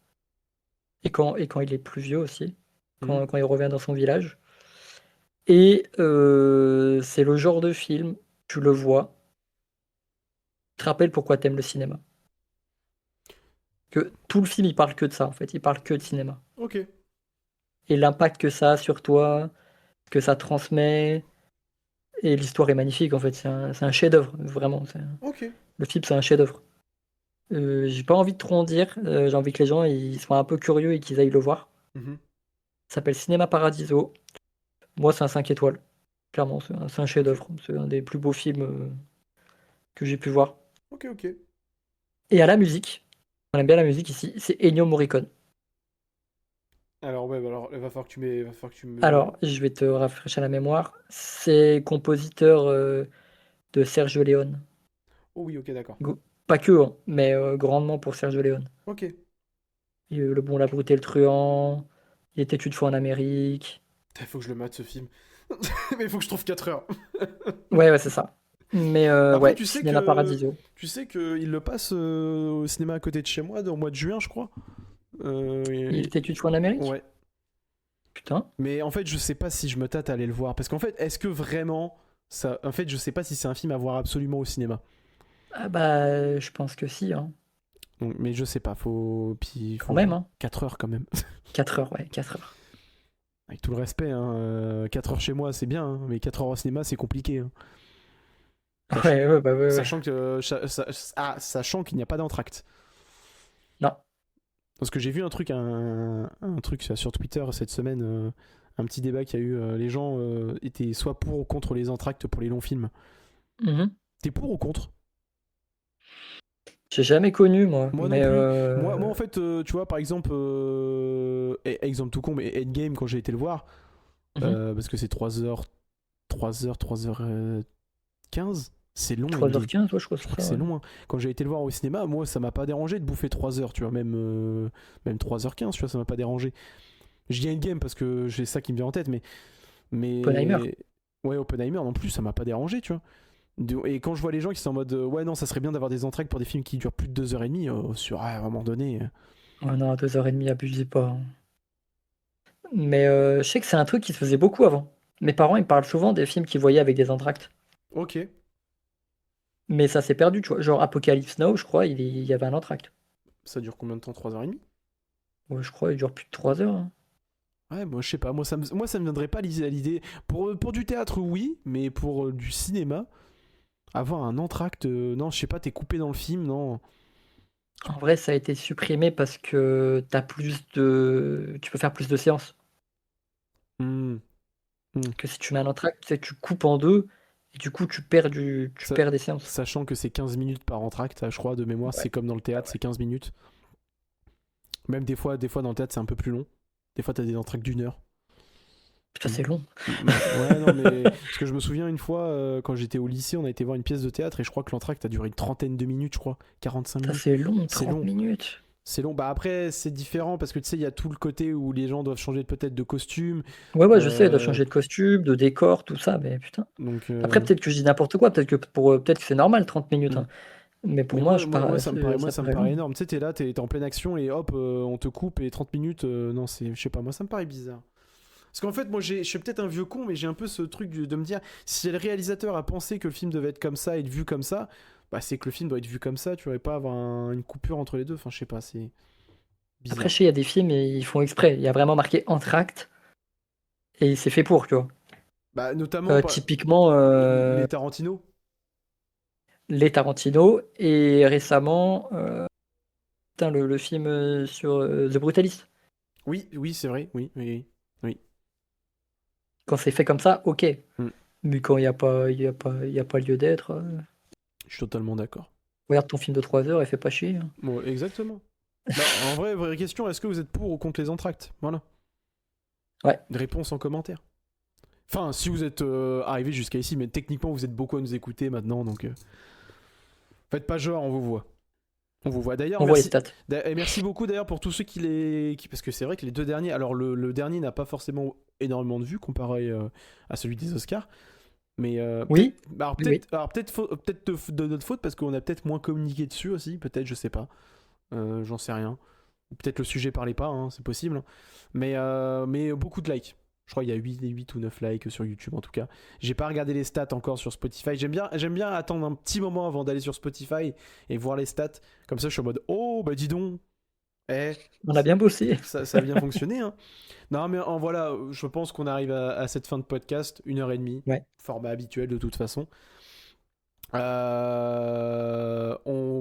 et quand il est plus vieux aussi, Mhm. quand il revient dans son village. Et c'est le genre de film, tu le vois, tu te rappelles pourquoi t'aimes le cinéma. Que tout le film, il parle que de ça en fait, il parle que de cinéma. Ok. Et l'impact que ça a sur toi, que ça transmet. Et l'histoire est magnifique en fait, c'est un chef-d'œuvre, vraiment. Ok. Le film, c'est un chef-d'œuvre. J'ai pas envie de trop en dire, j'ai envie que les gens ils soient un peu curieux et qu'ils aillent le voir. Mhm. Ça s'appelle Cinéma Paradiso. Moi, c'est un 5 étoiles. Clairement, c'est un Ok. chef-d'œuvre. C'est un des plus beaux films que j'ai pu voir. Ok, ok. Et à la musique, on aime bien la musique ici, c'est Ennio Morricone. Alors ouais, bah alors il va falloir que va falloir que tu me. Alors, je vais te rafraîchir la mémoire. C'est compositeur de Sergio Leone. Oh oui, ok, d'accord. Pas que, hein, mais grandement pour Sergio Leone. Ok. Le bon, la brute et le truand. Il était une fois en Amérique. Il faut que je le mate ce film. Mais il faut que je trouve 4 heures. Ouais, ouais, c'est ça. Mais Après, ouais, Cinéma Paradiso. tu sais que il le passe au cinéma à côté de chez moi au mois de juin, je crois. Il était une fois en Amérique? Ouais. Putain. Mais en fait, je sais pas si je me tâte à aller le voir parce qu'en fait, est-ce que vraiment ça en fait, je sais pas si c'est un film à voir absolument au cinéma. Ah bah, je pense que si, hein. Donc, mais je sais pas, puis Quand faut même, hein. 4 heures quand même. 4 heures, ouais, 4 heures. Avec tout le respect, hein, 4 heures chez moi, c'est bien, hein, mais 4 heures au cinéma, c'est compliqué, hein. Sach- Ouais, ouais, bah ouais, ouais. Sachant que sachant qu'il n'y a pas d'entracte. Non. Parce que j'ai vu un truc sur Twitter cette semaine, un petit débat qu'il y a eu. Les gens étaient soit pour ou contre les entractes pour les longs films. Mhm. T'es pour ou contre? J'ai jamais connu, moi. Moi non Mais plus. Moi en fait, tu vois, par exemple, exemple tout con, mais Endgame, quand j'ai été le voir, mhm. parce que c'est 3h15, c'est long Endgame. 3h15, ouais, je crois que Je c'est crois que ça, c'est ouais. long, hein. Quand j'ai été le voir au cinéma, moi ça m'a pas dérangé de bouffer 3 heures, tu vois, même 3h15, tu vois, ça m'a pas dérangé. Je dis Endgame parce que j'ai ça qui me vient en tête, Oppenheimer. mais ouais, Oppenheimer non plus, ça m'a pas dérangé, tu vois. Et quand je vois les gens qui sont en mode ouais, non, ça serait bien d'avoir des entractes pour des films qui durent plus de 2h30, à un moment donné. Oh non, 2h30, abusez pas, hein. Mais je sais que c'est un truc qui se faisait beaucoup avant. Mes parents, ils me parlent souvent des films qu'ils voyaient avec des entr'actes. Ok. Mais ça s'est perdu, tu vois. Genre Apocalypse Now, je crois, il y avait un entr'acte. Ça dure combien de temps? 3h30? Ouais, je crois, il dure plus de 3 heures, hein. Ouais, moi je sais pas, moi ça me viendrait pas à l'idée. Pour du théâtre, oui, mais pour du cinéma, avoir un entracte, non, je sais pas, t'es coupé dans le film, non. En vrai, ça a été supprimé parce que tu peux faire plus de séances. Hmm, hmm. Que si tu mets un entracte, tu sais, tu coupes en deux et du coup, tu Sa- perds des séances. Sachant que c'est 15 minutes par entracte, je crois, de mémoire, Ouais, c'est comme dans le théâtre, ouais. c'est 15 minutes. Même des fois dans le théâtre, c'est un peu plus long. Des fois, t'as des entractes d'1 heure. Putain, c'est long. Ouais, non, mais. Parce que je me souviens une fois, quand j'étais au lycée, on a été voir une pièce de théâtre et je crois que l'entracte a duré une trentaine de minutes, je crois. 45 Ça, minutes. c'est long, C'est 30 long. minutes. C'est long. Bah après, c'est différent parce que tu sais, il y a tout le côté où les gens doivent changer peut-être de costume. Ouais, ouais, je sais, il doit Euh, changer de costume, de décor, tout ça, mais putain. donc, Après, peut-être que je dis n'importe quoi, peut-être que c'est normal, 30 minutes, hmm. hein. Mais pour Mais moi, moi, ça ça me paraît paraît long. énorme. Tu sais, t'es là, t'es en pleine action et hop, on te coupe et 30 minutes, non, je sais pas, moi, ça me paraît bizarre. Parce qu'en fait, moi, je suis peut-être un vieux con, mais j'ai un peu ce truc de me dire, si le réalisateur a pensé que le film devait être comme ça, être vu comme ça, bah c'est que le film doit être vu comme ça, tu vas pas avoir une coupure entre les deux. Enfin, je sais pas, c'est Après, bizarre. je sais, il y a des films et ils font exprès. Il y a vraiment marqué entracte et c'est fait pour, tu vois. Bah, notamment Typiquement, les Tarantino. les Tarantino et récemment, putain, le film sur The Brutalist. Oui, oui, c'est vrai, oui, oui, oui. Oui. Quand c'est fait comme ça, ok. Hmm. Mais quand il y a pas lieu d'être, Je suis totalement d'accord. regarde ton film de 3 heures et fais pas chier, hein. Bon, exactement. Bah, en vrai, vraie question, est-ce que vous êtes pour ou contre les entractes? Voilà. Ouais. Réponse en commentaire. Enfin, si vous êtes arrivé jusqu'à ici, mais techniquement, vous êtes beaucoup à nous écouter maintenant, donc faites pas genre, on vous voit. On vous voit. D'ailleurs, On voit les merci. stats. Et merci beaucoup d'ailleurs pour tous ceux parce que c'est vrai que les deux derniers. Alors, le dernier n'a pas forcément énormément de vues comparé à celui des Oscars. Mais peut-être. Oui, Alors, oui, oui. peut-être de notre faute parce qu'on a peut-être moins communiqué dessus aussi. Peut-être, je sais pas. J'en sais rien. Peut-être le sujet parlait pas, hein, c'est possible. Mais beaucoup de likes. Je crois qu'il y a 8 ou 9 likes sur YouTube en tout cas. J'ai pas regardé les stats encore sur Spotify. J'aime bien attendre un petit moment avant d'aller sur Spotify et voir les stats. Comme ça, je suis en mode oh, bah dis donc, eh, On a bien bossé. ça a bien fonctionné. Hein. Non, mais voilà, je pense qu'on arrive à cette fin de podcast, 1h30, Ouais. format habituel de toute façon.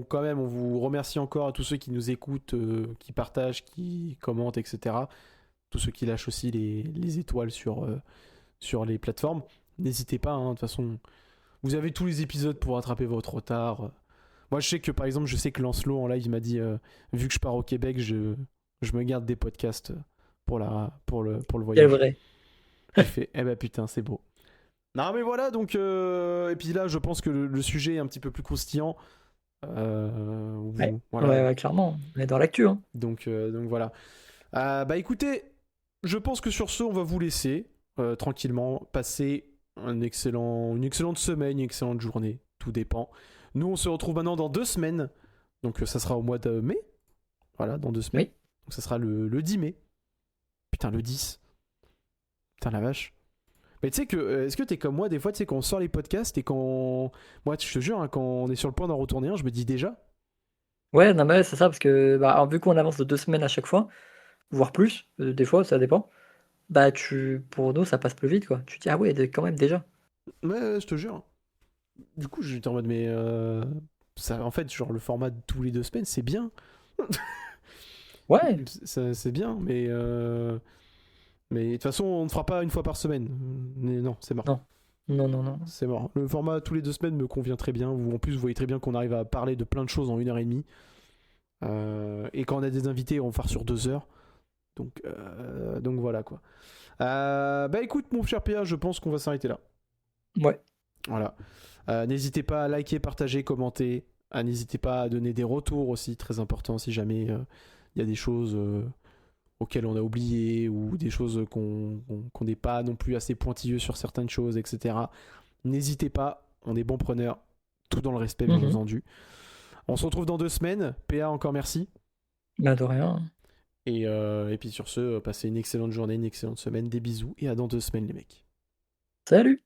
Quand même, on vous remercie encore à tous ceux qui nous écoutent, qui partagent, qui commentent, etc. Tous ceux qui lâchent aussi les étoiles sur les plateformes. N'hésitez pas, hein, de toute façon, vous avez tous les épisodes pour rattraper votre retard. Moi, je sais que, par exemple, Lancelot en live, il m'a dit, vu que je pars au Québec, je me garde des podcasts pour le Quel voyage. vrai. J'ai fait, eh ben putain, c'est beau. Non, mais voilà, donc, et puis là, je pense que le sujet est un petit peu plus croustillant. Ouais. Voilà. Ouais, ouais, clairement. On est dans l'actu, hein. Donc voilà. Bah écoutez, je pense que sur ce, on va vous laisser tranquillement passer une excellente semaine, une excellente journée. Tout dépend. Nous, on se retrouve maintenant dans 2 semaines. Donc ça sera au mois de mai. Voilà, dans 2 semaines. Oui. Donc ça sera le 10 mai. Putain, le 10. Putain, la vache. Mais tu sais que, est-ce que t'es comme moi, des fois, tu sais, quand on sort les podcasts et quand. Moi, je te jure, hein, quand on est sur le point d'en retourner un, je me dis déjà. Ouais, non, mais ouais, c'est ça, parce que bah, alors, vu qu'on avance de 2 semaines à chaque fois, voire plus, des fois, ça dépend, bah pour nous, ça passe plus vite, quoi. Tu te dis, ah ouais, quand même, déjà. Ouais, je te jure. Du coup, j'étais en mode, mais. Ça, en fait, genre, le format de tous les 2 semaines, c'est bien. Ouais, C'est bien, mais. Mais de toute façon, on ne fera pas une fois par semaine. Mais non, c'est mort. non. Non, non, non. C'est mort. Le format tous les 2 semaines me convient très bien. En plus, vous voyez très bien qu'on arrive à parler de plein de choses en 1h30. Et quand on a des invités, on va faire sur 2 heures. Donc voilà quoi. Bah écoute, mon cher PA, je pense qu'on va s'arrêter là. Ouais. Voilà. N'hésitez pas à liker, partager, commenter. N'hésitez pas à donner des retours aussi, très important si jamais il y a des choses auxquelles on a oublié ou des choses qu'on n'est pas non plus assez pointilleux sur certaines choses, etc. N'hésitez pas, on est bons preneurs, tout dans le respect bien entendu. On se retrouve dans 2 semaines. PA, encore merci. Bah de rien. Et puis sur ce, passez une excellente journée, une excellente semaine, des bisous et à dans 2 semaines les mecs. Salut!